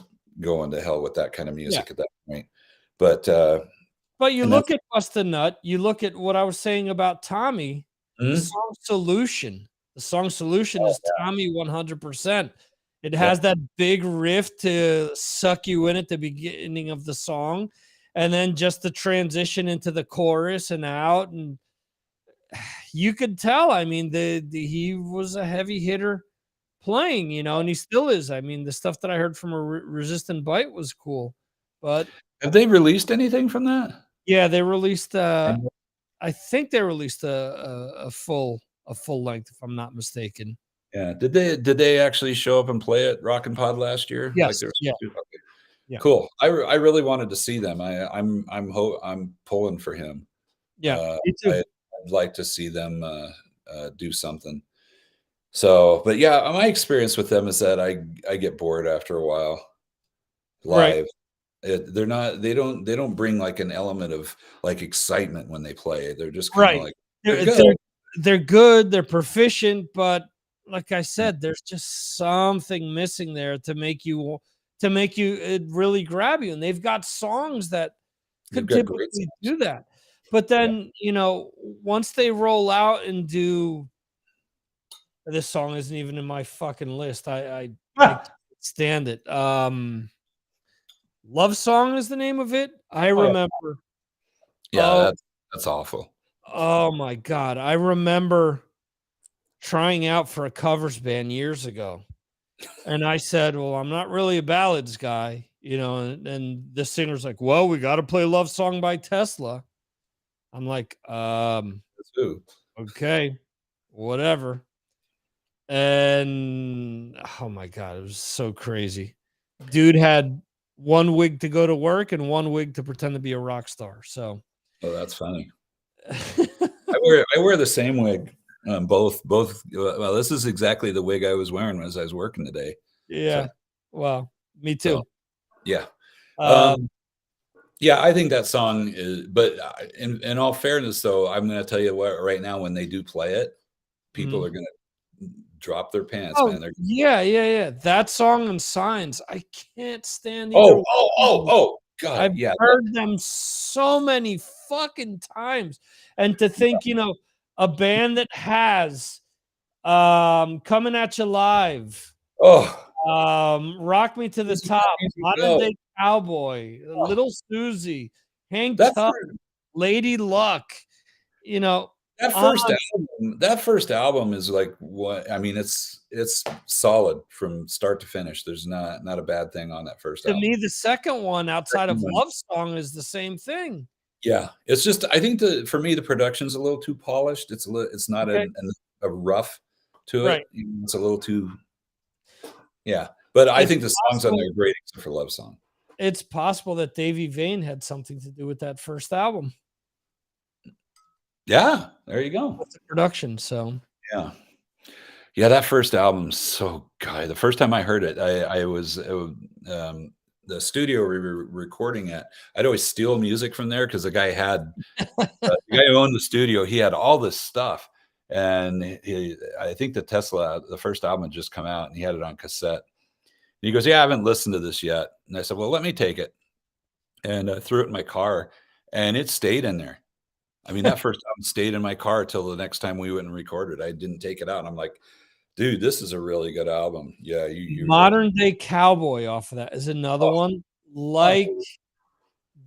going to hell with that kind of Yeah. music at that point, but, But you and look that's at Bust a Nut, you look at what I was saying about Tommy, the Mhm. song Solution. The song Solution Oh, is Tommy 100%. It yeah, has yep, that big riff to suck you in at the beginning of the song, and then just the transition into the chorus and out, and you could tell, I mean, the he was a heavy hitter playing, and he still is. I mean, the stuff that I heard from a Resistant Bite was cool, but have they released anything from that? yeah, they released, And I think they released a full length, if I'm not mistaken. yeah, did they actually show up and play at Rock and Pod last year like Yes, they were yeah, supposed to? Okay, yeah, cool. I really wanted to see them. I'm pulling for him. yeah, me too. I'd like to see them, do something. So, but yeah, my experience with them is that I get bored after a while Right, live. They don't bring like an element of like excitement when they play. They're just kind of right. like they're They're good. they're they're good, they're proficient, but like I said, there's just something missing there to make you it really grab you, and they've got songs that They've could got great typically songs. do that. But Yeah. then, once they roll out and do this song isn't even in my fucking list. I can't stand it. Love Song is the name of it. I Oh, yeah. remember. Yeah, Oh, that's awful. oh my god. I remember trying out for a covers band years ago. And I said, "Well, I'm not really a ballads guy, and the singer's like, "Well, we got to play Love Song by Tesla." I'm like, That's who. okay, whatever." And oh my god, it was so crazy. Dude had one wig to go to work and one wig to pretend to be a rock star. So Oh, that's funny. I wear the same wig. Both. Well, this is exactly the wig I was wearing as I was working today. yeah. So, Well, me so too. yeah. Um, Um, yeah, I think that song is. But in all fairness, though, I'm going to tell you what. Right now, when they do play it, people mhm. are going to drop their pants, Oh, man. They're yeah, yeah, yeah. That song and Signs, I can't stand either oh, one oh, of oh, them. oh, God, I've yeah, heard them so many fucking times. And to think, a band that has Coming at You Live, oh, Rock Me to the this is not Top, easy to Modern go. Day Cowboy, Oh, Little Susie, Hang that Tough, Lady Luck, you know, That on first album is like what I mean, it's solid from start to finish. There's not a bad thing on that first to me, album. the second one outside Second of one Love Song is the same thing. yeah, it's just I think for me, the production's a little too polished. It's not Okay. a rough to Right. it. It's a little too yeah, but I It's think the songs on there possible are great except for Love Song. it's possible that Davy Vane had something to do with that first album, Yeah, there you go. with the production, so Yeah. Yeah, that first album's so God, the first time I heard it, I was, the studio we were recording at, I'd always steal music from there because the guy who owned the studio, he had all this stuff, and I think the first album had just come out, and he had it on cassette. And he goes, "Yeah, I haven't listened to this yet." And I said, "Well, let me take it." And I threw it in my car, and it stayed in there. I mean, that first album stayed in my car till the next time we went and recorded. I didn't take it out. And I'm like, "Dude, this is a really good album." Yeah, you really Modern Day Cowboy off of that is another oh, one, like oh,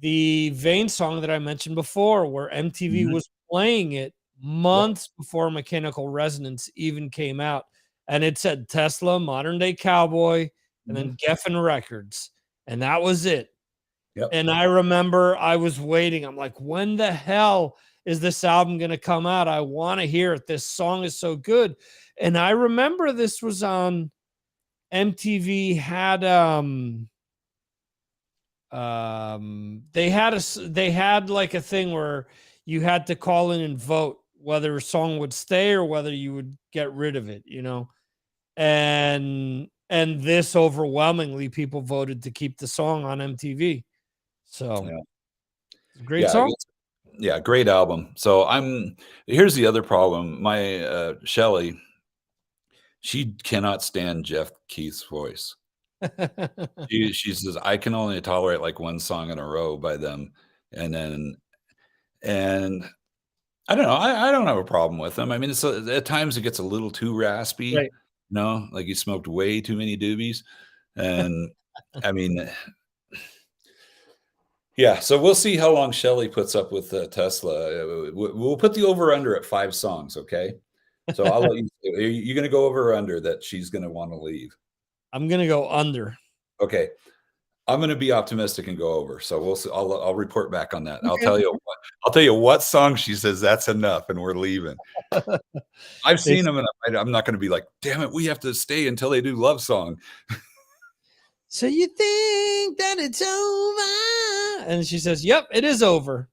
the Vane song that I mentioned before, where MTV mhm, was playing it yep, months before Mechanical Resonance even came out, and it said Tesla, Modern Day Cowboy, and mhm, then Geffen Records, and that was it. Yep. And I remember I was waiting. I'm like, when the hell is this album going to come out? I want to hear it. This song is so good. And I remember this was on MTV had they had like a thing where you had to call in and vote whether a song would stay or whether you would get rid of it, you know. And this overwhelmingly people voted to keep the song on MTV. So Yeah. it's a great Yeah. song. Yeah. Great album. So here's the other problem. My Shelly, she cannot stand Jeff Keith's voice. She says, I can only tolerate like one song in a row by them. And I don't know. I don't have a problem with them. I mean, at times it gets a little too raspy, Right. like you smoked way too many doobies. And I mean, yeah. So we'll see how long Shelley puts up with Tesla. We'll put the over under at 5 songs. Okay. So I'll let you, you're going to go over or under that she's going to want to leave. I'm going to go under. Okay. I'm going to be optimistic and go over. So we'll see. I'll report back on that. Okay. I'll tell you what song she says that's enough and we're leaving. I've seen them and I'm not going to be like, damn it, we have to stay until they do Love Song. So you think that it's over? And she says, yep, it is over.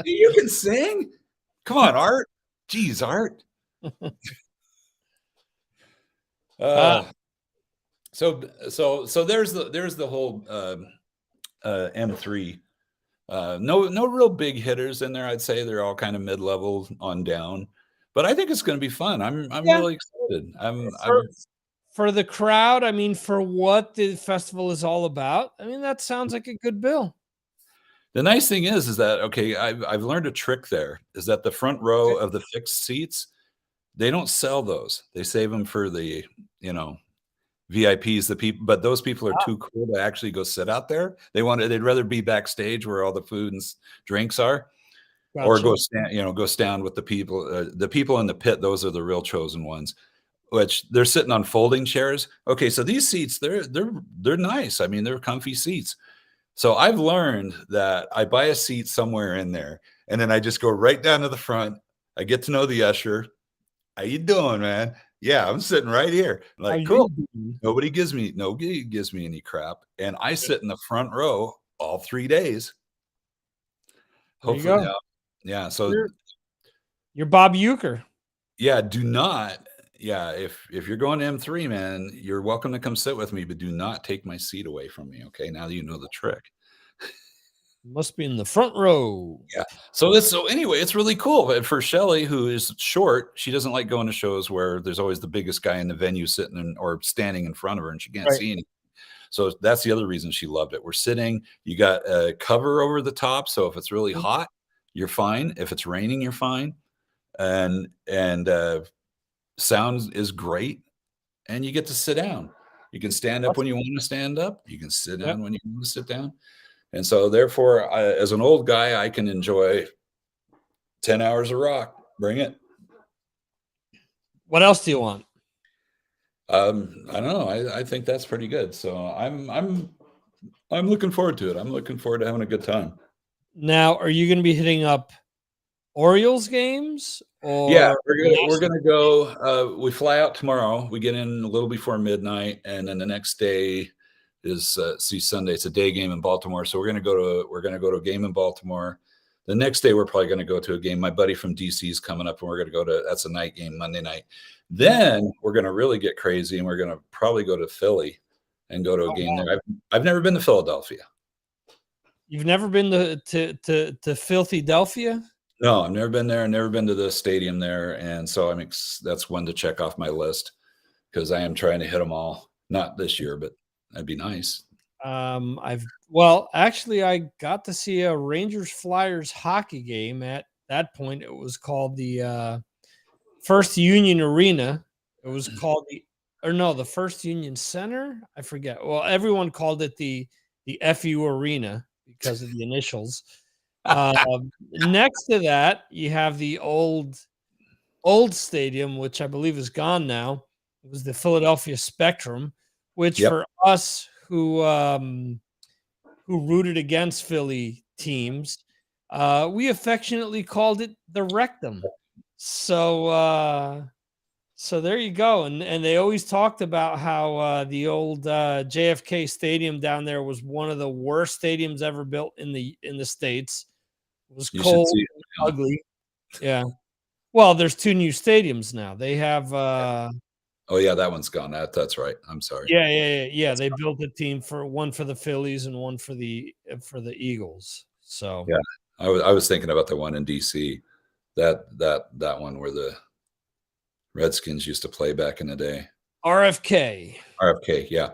You can sing? Come on, Art. Jeez, Art. So there's the whole M3. No real big hitters in there. I'd say they're all kind of mid-level on down. But I think it's going to be fun. I'm really excited. For the crowd, I mean, for what the festival is all about, I mean, that sounds like a good bill. The nice thing is that, okay, I've learned a trick there, is that the front row of the fixed seats, they don't sell those. They save them for the, VIPs, the people, but those people are too cool to actually go sit out there. They'd rather be backstage where all the food and drinks are. Gotcha. Or go stand with the people in the pit. Those are the real chosen ones, which they're sitting on folding chairs. Okay. So these seats, they're nice. I mean, they're comfy seats. So I've learned that I buy a seat somewhere in there and then I just go right down to the front. I get to know the usher. How you doing, man? Yeah, I'm sitting right here. Like, cool. Nobody gives me any crap. And I sit in the front row all 3 days. Hopefully. Yeah. So you're Bob Uecker. Yeah. Do not. Yeah. If you're going to M3, man, you're welcome to come sit with me, but do not take my seat away from me. Okay. Now that you know the trick. Must be in the front row. Yeah. So anyway, it's really cool. But for Shelly, who is short, she doesn't like going to shows where there's always the biggest guy in the venue sitting or standing in front of her and she can't see anything. So that's the other reason she loved it. We're sitting, you got a cover over the top. So if it's really hot, you're fine. If it's raining, you're fine. And sound is great. And you get to sit down. You can stand up when you want to stand up. You can sit down when you want to sit down. And so therefore, as an old guy, I can enjoy 10 hours of rock. Bring it. What else do you want? I don't know. I think that's pretty good. So I'm looking forward to it. I'm looking forward to having a good time. Now, are you going to be hitting up Orioles games? Or yeah, we're gonna go. We fly out tomorrow. We get in a little before midnight, and then the next day is Sunday. It's a day game in Baltimore. So we're gonna go to a game in Baltimore. The next day we're probably gonna go to a game. My buddy from DC is coming up, and we're gonna go to that's a night game Monday night. Then we're gonna really get crazy, and we're gonna probably go to Philly and go to a game there. I've never been to Philadelphia. You've never been to Filthy Delphia? No, I've never been there. I've never been to the stadium there, and so that's one to check off my list because I am trying to hit them all. Not this year, but that'd be nice. Actually, I got to see a Rangers Flyers hockey game. At that point, it was called the First Union Arena. It was called the First Union Center. I forget. Well, everyone called it the FU Arena because of the initials. Next to that, you have the old stadium, which I believe is gone now. It was the Philadelphia Spectrum, which Yep. for us who rooted against Philly teams, we affectionately called it the Rectum. So there you go. And they always talked about how the old JFK Stadium down there was one of the worst stadiums ever built in the States. It was You should cold see it and now. ugly. Yeah. Well, there's 2 new stadiums now. They have Oh yeah, that one's gone. That's right. I'm sorry. yeah. They built a team for one for the Phillies and one for the Eagles. So Yeah, I was thinking about the one in DC. That one where the Redskins used to play back in the day. RFK. RFK, yeah.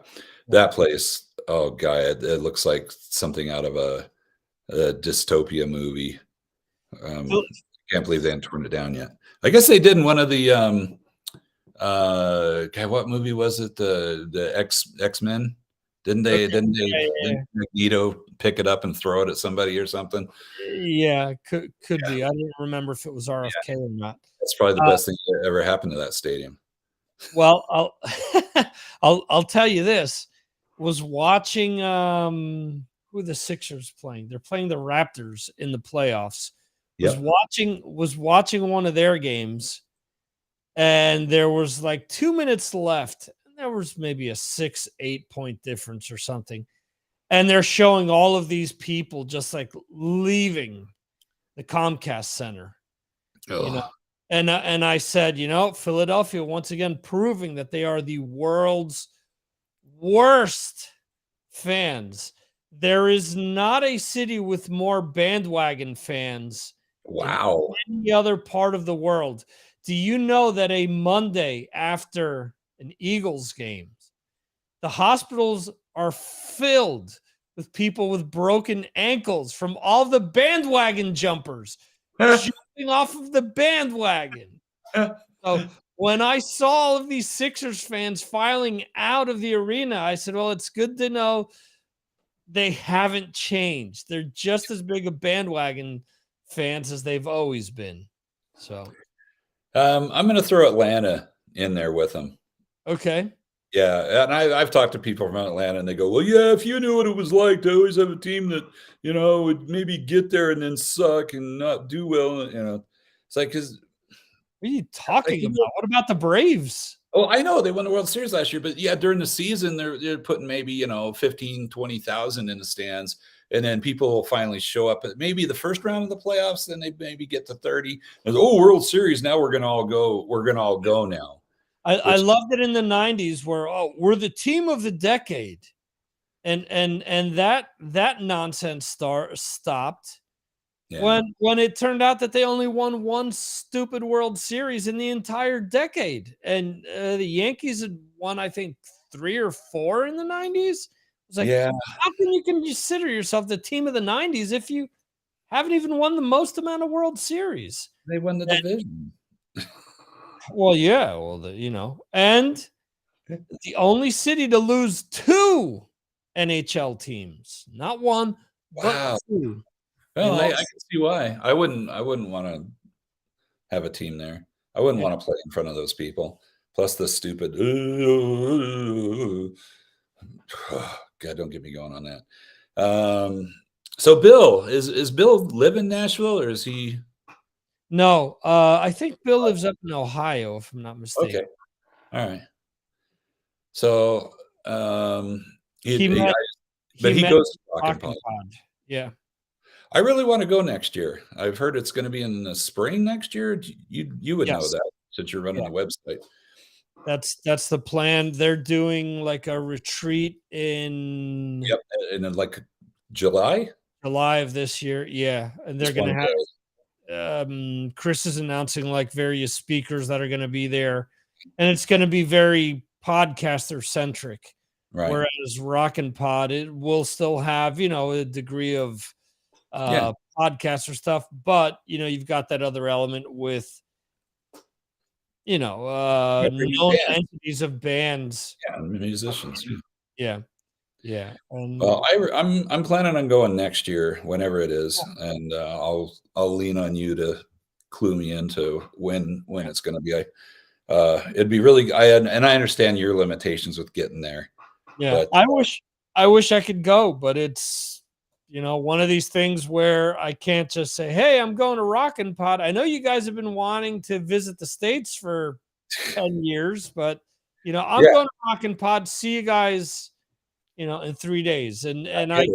That place, oh guy, it looks like something out of a dystopia movie. Can't believe they haven't torn it down yet. I guess they did in one of the God, what movie was it? The X-Men? Didn't Okay. didn't Magneto pick it up and throw it at somebody or something? Yeah, could Yeah. be. I don't remember if it was RFK or not. That's probably the best thing that ever happened to that stadium. Well, I'll I'll tell you this. Was watching who the Sixers playing. They're playing the Raptors in the playoffs. Yep. Was watching one of their games, and there was like 2 minutes left. And there was maybe a 6-8 point difference or something. And they're showing all of these people just like leaving the Comcast Center. You know, Oh, and I said, Philadelphia once again proving that they are the world's worst fans. There is not a city with more bandwagon fans in wow. any other part of the world. Do you know that a Monday after an Eagles game, the hospitals are filled with people with broken ankles from all the bandwagon jumpers jumping off of the bandwagon? So when I saw all of these Sixers fans filing out of the arena, I said, well, it's good to know they haven't changed. They're just as big a bandwagon fans as they've always been. So, I'm going to throw Atlanta in there with them. okay. Yeah, and I've talked to people from Atlanta, and they go, "Well, yeah, if you knew what it was like to always have a team that would maybe get there and then suck and not do well." It's like because What are you talking about? What about the Braves? oh, I know they won the World Series last year, but yeah, during the season they're putting maybe 15, 20,000 in the stands, and then people will finally show up at maybe the first round of the playoffs. Then they maybe get to 30. And, oh, World Series! Now we're gonna all go. We're gonna all go now. I loved it in the 90s where we're the team of the decade. And that nonsense stopped Yeah. when it turned out that they only won one stupid World Series in the entire decade. And the Yankees had won, I think, 3 or 4 in the 90s. It's like, Yeah. how can you consider yourself the team of the 90s if you haven't even won the most amount of World Series? They won the division. Well, yeah, and the only city to lose 2 NHL teams, not 1, Wow. but 2. Well, I can see why. I wouldn't want to have a team there. I wouldn't want to play in front of those people. Plus the stupid God, don't get me going on that. So Bill, is Bill live in Nashville, or is he? No, I think Bill lives up in Ohio, if I'm not mistaken. Okay. All right. So he goes to Rock and Pod. Yeah. I really want to go next year. I've heard it's going to be in the spring next year. You would know that since you're running the website. That's the plan. They're doing like a retreat in in like July of this year. Yeah, and they're going to have Chris is announcing like various speakers that are going to be there, and it's going to be very podcaster centric. Right. Whereas Rock and Pod, it will still have a degree of podcaster stuff, but you've got that other element with known entities of bands, musicians. Yeah. Well, I'm planning on going next year, whenever it is, and I'll lean on you to clue me into when it's going to be. It'd be really. I understand your limitations with getting there. Yeah, But I wish I could go, but it's, one of these things where I can't just say, "Hey, I'm going to Rockin' Pod." I know you guys have been wanting to visit the States for 10 years, but I'm yeah, going to Rockin' Pod. See you guys, in 3 days. And get I, it.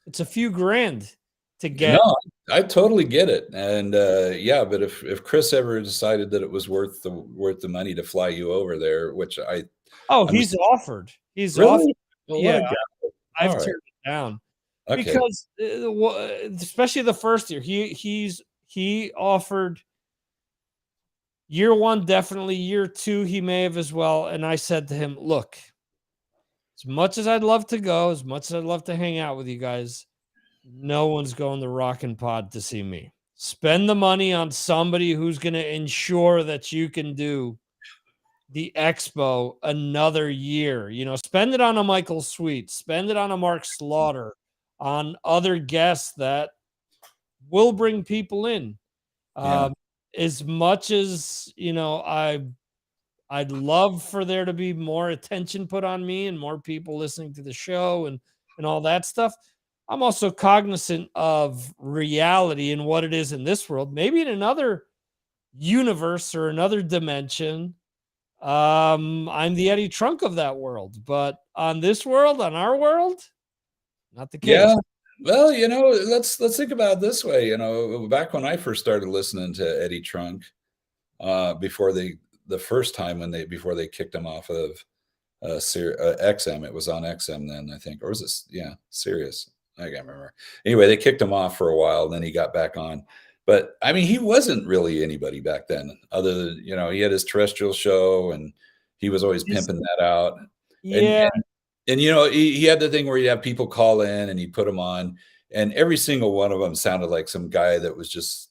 it's a few grand to get. No, I totally get it, and, yeah, but if Chris ever decided that it was worth the money to fly you over there, which Oh, I'm he's offered. He's offered. really? Well, what Yeah, a guy. I've Alright, turned it down okay. because especially the first year, he offered year one, definitely year two, he may have as well. And I said to him, look, as much as I'd love to go, as much as I'd love to hang out with you guys, no one's going to Rockin' Pod to see me. Spend the money on somebody who's going to ensure that you can do the expo another year. Spend it on a Michael Sweet, spend it on a Mark Slaughter, on other guests that will bring people in. Yeah, Um, as much as I'd love for there to be more attention put on me and more people listening to the show and all that stuff. I'm also cognizant of reality and what it is in this world. Maybe in another universe or another dimension, I'm the Eddie Trunk of that world. But on this world, on our world, not the yeah. case. Well, let's think about it this way, back when I first started listening to Eddie Trunk, before the first time before they kicked him off of XM. It was on XM then, I think, or was this? Yeah, Sirius. I can't remember. Anyway, they kicked him off for a while, and then he got back on. But I mean, he wasn't really anybody back then, other than he had his terrestrial show, and he was always He's- pimping that out. And yeah. and he had the thing where he'd have people call in, and he'd put them on, and every single one of them sounded like some guy that was just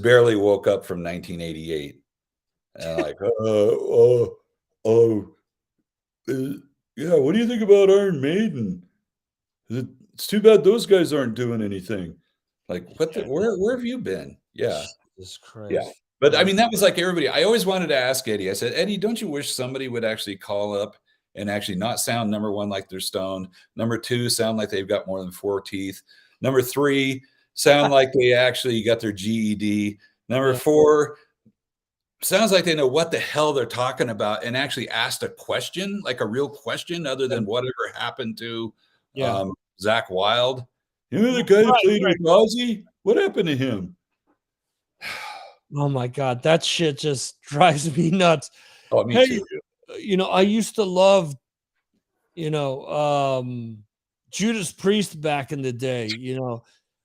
barely woke up from 1988, and like, oh. Yeah, what do you think about Iron Maiden? It's too bad those guys aren't doing anything. Like, what the where have you been? Yeah, Jesus yeah. Christ. But I mean, that was like everybody. I always wanted to ask Eddie. I said, Eddie, don't you wish somebody would actually call up and actually not sound, number one, like they're stoned, number two, sound like they've got more than 4 teeth, number three, sound like they actually got their GED, number Yeah. four, sounds like they know what the hell they're talking about and actually asked a question, like a real question, other than whatever happened to Yeah. Zach Wild. The guy that Right, played right. with Ozzy? What happened to him? Oh my God, that shit just drives me nuts. Oh, me Hey, too. I used to love, you know, Judas Priest back in the day,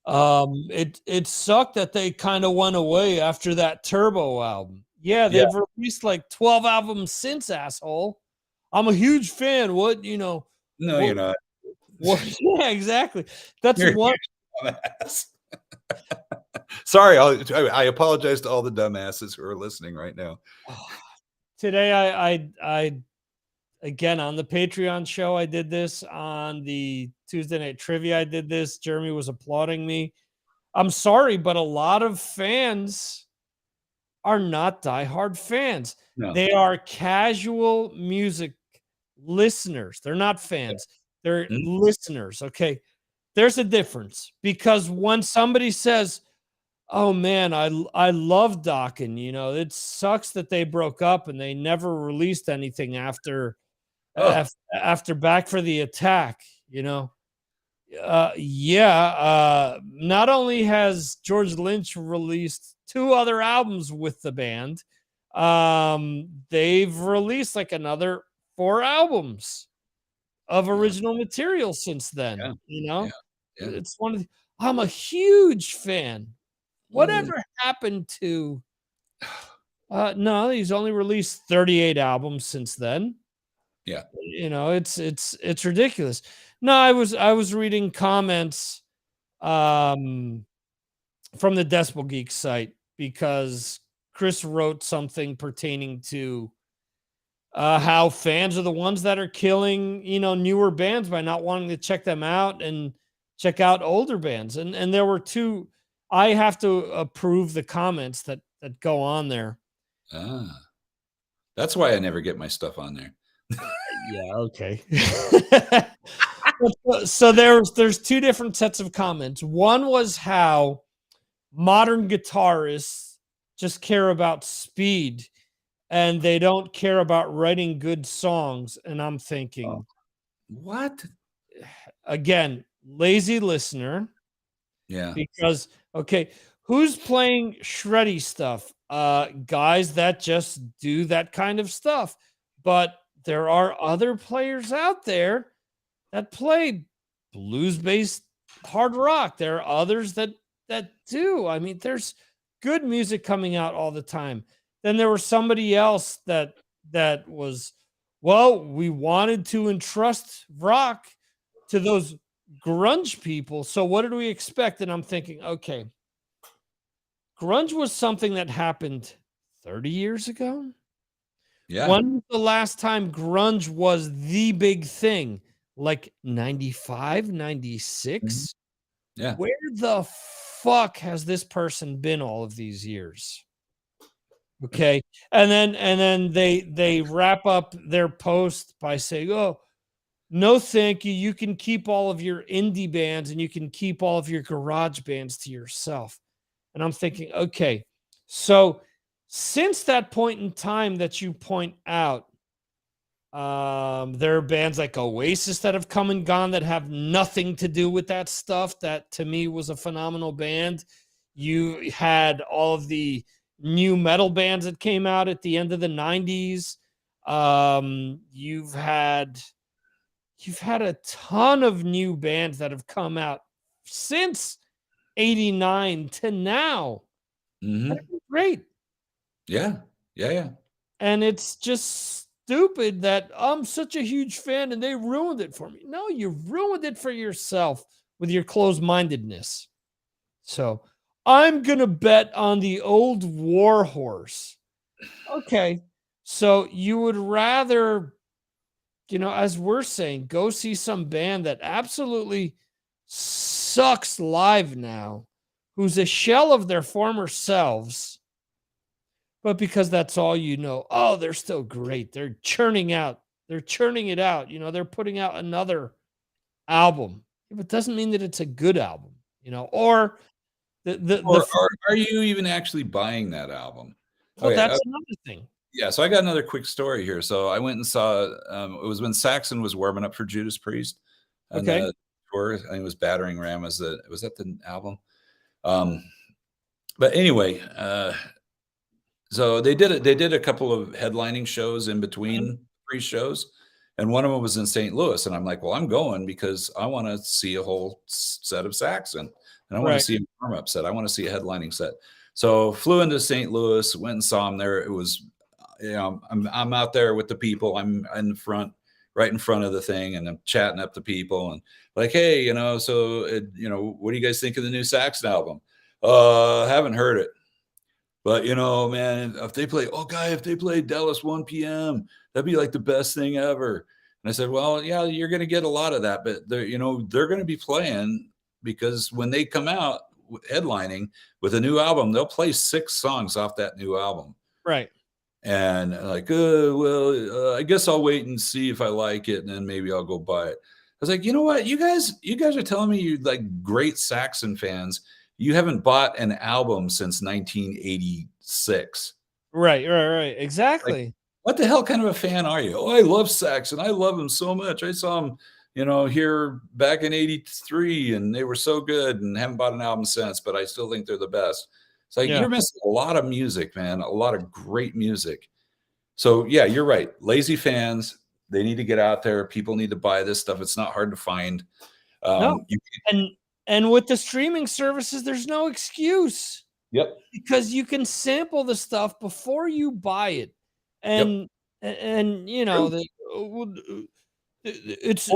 it sucked that they kind of went away after that Turbo album. Yeah, Yeah. they've released like 12 albums since, asshole. I'm a huge fan. No, What you're not. what yeah, exactly. That's You're one a dumbass. Sorry, I apologize to all the dumbasses who are listening right now. today I again on the Patreon show, I did this. On the Tuesday night trivia, I did this. Jeremy was applauding me. I'm sorry, but a lot of fans are not diehard fans. No. They are casual music listeners. They're not fans. They're Mhm. listeners. Okay. There's a difference because when somebody says, "Oh man, I love Dokken," it sucks that they broke up and they never released anything after Oh, after Back for the Attack, not only has George Lynch released 2 other albums with the band, they've released like another 4 albums of yeah, original material since yeah, then. yeah, yeah. It's one of I'm a huge fan. Mm, Whatever happened to no, he's only released 38 albums since then. yeah. It's ridiculous. No, I was reading comments um from the Decibel Geek site because Chris wrote something pertaining to how fans are the ones that are killing, newer bands by not wanting to check them out and check out older bands. And there were 2. I have to approve the comments that go on there. Ah, That's why I never get my stuff on there. Yeah, okay. So there's two different sets of comments. One was how modern guitarists just care about speed and they don't care about writing good songs. And I'm thinking, What? again, lazy listener, Yeah. because okay, who's playing shreddy stuff? Guys that just do that kind of stuff. But there are other players out there that play blues-based hard rock. There are others that do. I mean, there's good music coming out all the time. Then there was somebody else that was, well, we wanted to entrust rock to those grunge people. So what did we expect? And I'm thinking, okay, grunge was something that happened 30 years ago. Yeah. When was the last time grunge was the big thing? Like 95, 96? Yeah. Where the fuck has this person been all of these years? Okay. And then they wrap up their post by saying, "Oh, no thank you. You can keep all of your indie bands and you can keep all of your garage bands to yourself." And I'm thinking, okay, so since that point in time that you point out, there are bands like Oasis that have come and gone that have nothing to do with that stuff. That to me was a phenomenal band. You had all of the new metal bands that came out at the end of the 90s. You've had a ton of new bands that have come out since 89 to now. Mhm. That'd be great. Yeah. Yeah. Yeah. And it's just stupid that I'm such a huge fan and they ruined it for me. No, you ruined it for yourself with your closed mindedness. So I'm going to bet on the old war horse. Okay. So you would rather, as we're saying, go see some band that absolutely sucks live now, who's a shell of their former selves. But because that's all you know, oh, they're still great. They're churning out. They're churning it out. They're putting out another album. But it doesn't mean that it's a good album, or Or are you even actually buying that album? well, Okay. that's another thing. Yeah. So I got another quick story here. So I went and saw, it was when Saxon was warming up for Judas Priest and Okay. the tour. I think it was Battering Ram was that the album? But anyway, so they did a couple of headlining shows in between 3 shows, and one of them was in St. Louis, and I'm like, "Well, I'm going because I wanna see a whole set of Saxon, and I wanna Right. see a warm-up set. I wanna see a headlining set." So, flew into St. Louis, went and saw him there. It was, I'm out there with the people. I'm in the front, right in front of the thing, and I'm chatting up the people and like, "Hey, so, what do you guys think of the new Saxon album?" Haven't heard it." But man, if they play Dallas 1 p.m., that'd be like the best thing ever. And I said, well, yeah, you're going to get a lot of that, but they're going to be playing because when they come out headlining with a new album, they'll play 6 songs off that new album. Right. And like, I guess I'll wait and see if I like it, and then maybe I'll go buy it. I was like, you know what, you guys are telling me you're like great Saxon fans. You haven't bought an album since 1986. Right. Like, Exactly. what the hell kind of a fan are you? Oh, I love Saxon. I love him so much. I saw him, here back in 83, and they were so good, and haven't bought an album since, but I still think they're the best. It's like, Yeah. you're missing a lot of music, man, a lot of great music. So yeah, you're right. Lazy fans, they need to get out there. People need to buy this stuff. It's not hard to find. No. And with the streaming services, there's no excuse. Yep. Because you can sample the stuff before you buy it. And it's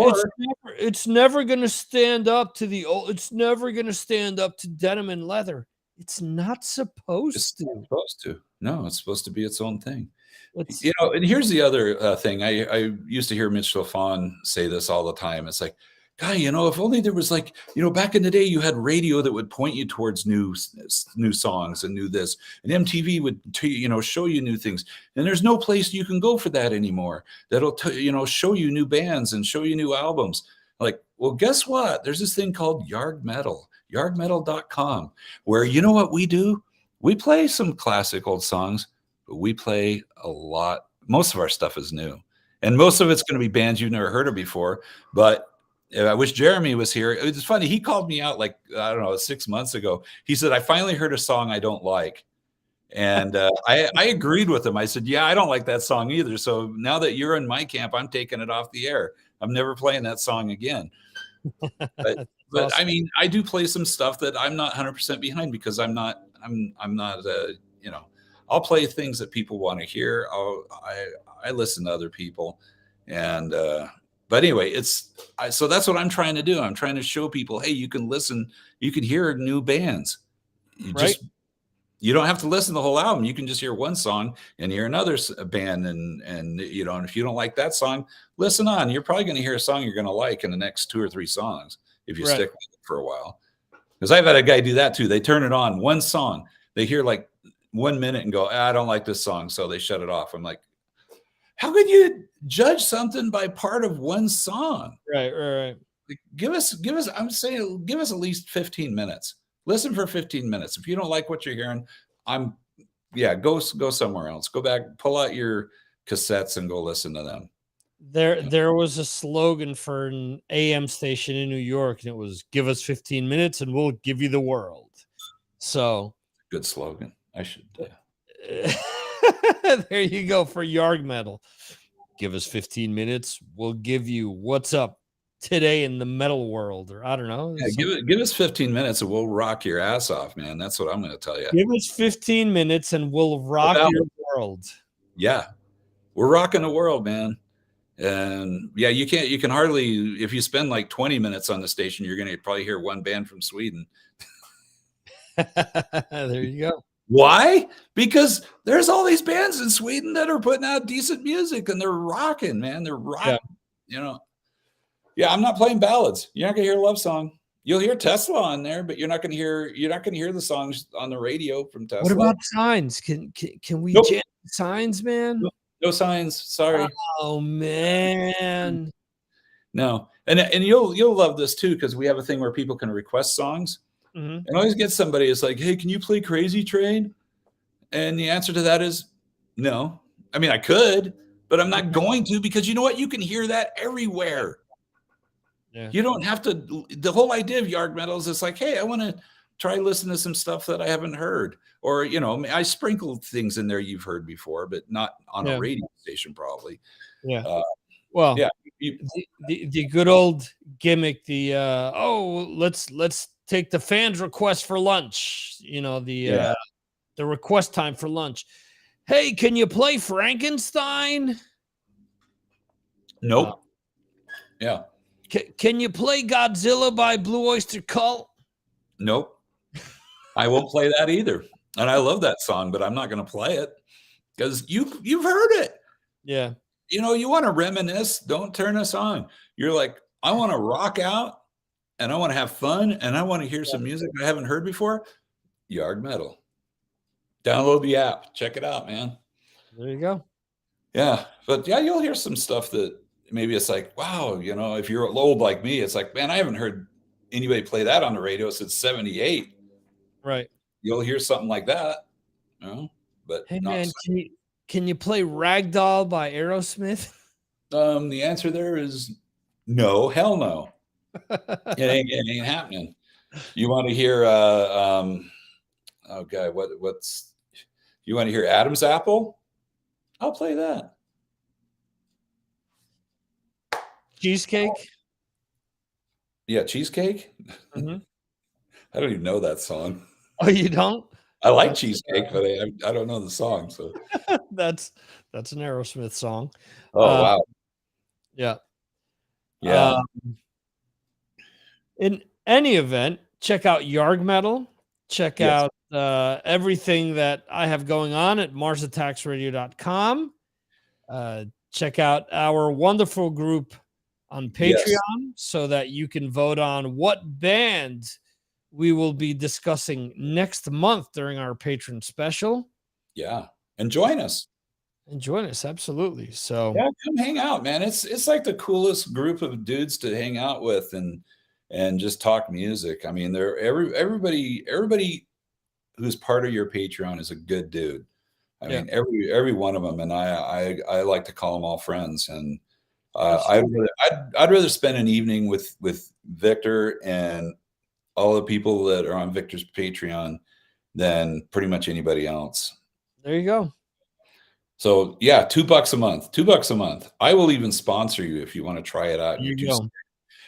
never going to stand up to the old, it's never going to stand up to denim and leather. It's not supposed to. Not supposed to. No, it's supposed to be its own thing. It's And here's the other thing. I used to hear Mitch Lafon say this all the time. It's like, God, if only there was like, back in the day, you had radio that would point you towards new songs and new this, and MTV would, show you new things. And there's no place you can go for that anymore. That'll, show you new bands and show you new albums. Like, well, guess what? There's this thing called Yarg Metal, yargmetal.com, where you know what we do? We play some classic old songs, but we play a lot. Most of our stuff is new, and most of it's going to be bands you've never heard of before, but I wish Jeremy was here. It's funny. He called me out like, I don't know, 6 months ago. He said, I finally heard a song I don't like. And I agreed with him. I said, yeah, I don't like that song either. So now that you're in my camp, I'm taking it off the air. I'm never playing that song again. But Awesome. I mean, I do play some stuff that I'm not 100% behind because I'm not, I'll play things that people want to hear. I listen to other people. And, but anyway, so that's what I'm trying to do. I'm trying to show people, hey, you can listen, you can hear new bands. You don't have to listen to the whole album. You can just hear one song and hear another band. And if you don't like that song, listen on. You're probably going to hear a song you're going to like in the next 2 or 3 songs if you stick with it for a while. Because I've had a guy do that too. They turn it on, one song. They hear like 1 minute and go, I don't like this song. So they shut it off. I'm like, how could you judge something by part of one song? Right. Like, give us, I'm saying, give us at least 15 minutes. Listen for 15 minutes. If you don't like what you're hearing, go somewhere else. Go back, pull out your cassettes and go listen to them. There was a slogan for an AM station in New York, and it was, give us 15 minutes and we'll give you the world. So good slogan. I should. There you go for Yarg Metal. Give us 15 minutes. We'll give you what's up today in the metal world, or I don't know. Yeah, give us 15 minutes and we'll rock your ass off, man. That's what I'm going to tell you. Give us 15 minutes and we'll rock your world. Yeah, we're rocking the world, man. And yeah, you can hardly, if you spend like 20 minutes on the station, you're going to probably hear one band from Sweden. There you go. Why? Because there's all these bands in Sweden that are putting out decent music and they're rocking, man. They're rocking, Yeah, I'm not playing ballads. You're not gonna hear a love song. You'll hear Tesla on there, but you're not gonna hear the songs on the radio from Tesla. What about Signs? Can we jam Signs, man? No Signs. Sorry. Oh man. No. And you'll love this too, because we have a thing where people can request songs. And I always get somebody, it's like, hey, can you play Crazy Train? And the answer to that is no. I mean, I could, but I'm not going to, because you know what? You can hear that everywhere. Yeah. You don't have to. The whole idea of Yarg Metal is it's like, hey, I want to try listening to some stuff that I haven't heard. Or, I sprinkled things in there you've heard before, but not on a radio station probably. Yeah. The good old gimmick, let's take the fans' request for lunch. The request time for lunch. Hey, can you play Frankenstein? Nope. Yeah. Can you play Godzilla by Blue Oyster Cult? Nope. I won't play that either. And I love that song, but I'm not going to play it because you've heard it. Yeah. You want to reminisce, don't turn us on. You're like, I want to rock out and I want to have fun and I want to hear some music I haven't heard before. Yarg Metal. Download the app. Check it out, man. There you go. Yeah. But yeah, you'll hear some stuff that maybe it's like, wow, if you're old like me, it's like, man, I haven't heard anybody play that on the radio since 78. Right. You'll hear something like that. But hey, man, can you play Ragdoll by Aerosmith? The answer there is no, hell no. It ain't happening. You want to hear oh God, what's you want to hear Adam's Apple? I'll play that. Cheesecake? Yeah, Cheesecake? I don't even know that song. Oh, you don't? I like Cheesecake, but I don't know the song. So that's an Aerosmith song. Oh, wow. Yeah. Yeah. In any event, check out Yarg Metal. Check out everything that I have going on at MarsAttacksRadio.com. Check out our wonderful group on Yes. Patreon so that you can vote on what band we will be discussing next month during our patron special. Yeah. And join us. And join us, absolutely. So Yeah, come hang out, man. It's like the coolest group of dudes to hang out with and just talk music. I mean, they're everybody who's part of your Patreon is a good dude. I yeah, mean, every one of them, and I like to call them all friends. And absolutely. I'd rather spend an evening with Victor and all the people that are on Victor's Patreon than pretty much anybody else. There you go. So yeah, $2 a month, $2 a month. I will even sponsor you if you want to try it out. There you go.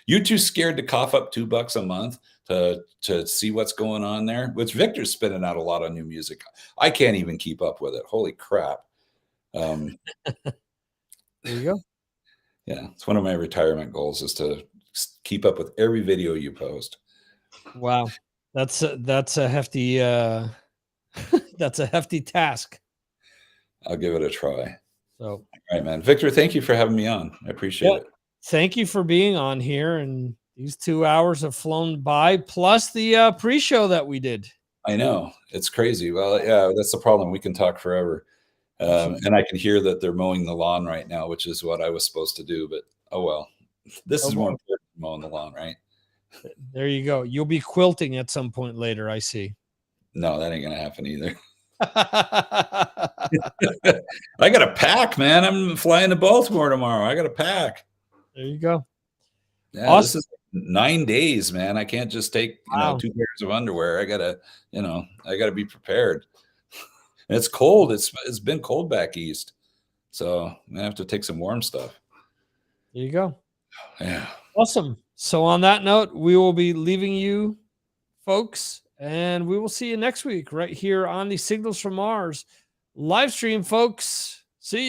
You're too scared to cough up $2 a month to see what's going on there. Which Victor's spinning out a lot of new music. I can't even keep up with it. Holy crap! There you go. Yeah, it's one of my retirement goals is to keep up with every video you post. Wow, that's a hefty that's a hefty task. I'll give it a try. So, All right, man. Victor, thank you for having me on. I appreciate yeah, it. thank you for being on here. And these 2 hours have flown by, plus the pre-show that we did. I know it's crazy. Well, yeah, that's the problem. We can talk forever. And I can hear that they're mowing the lawn right now, which is what I was supposed to do. But oh well, this Oh, is more boy. important than mowing the lawn, right? There you go. You'll be quilting at some point later, I see. No, that ain't gonna happen either. I got to pack, man. I'm flying to Baltimore tomorrow. I got to pack. There you go. Yeah, Awesome. this is 9 days, man. I can't just take Wow. 2 pairs of underwear. I gotta be prepared. And it's cold. It's been cold back east, so I'm gonna have to take some warm stuff. There you go. Yeah. Awesome. So on that note, we will be leaving you folks, and we will see you next week right here on the Signals from Mars live stream, folks. See you.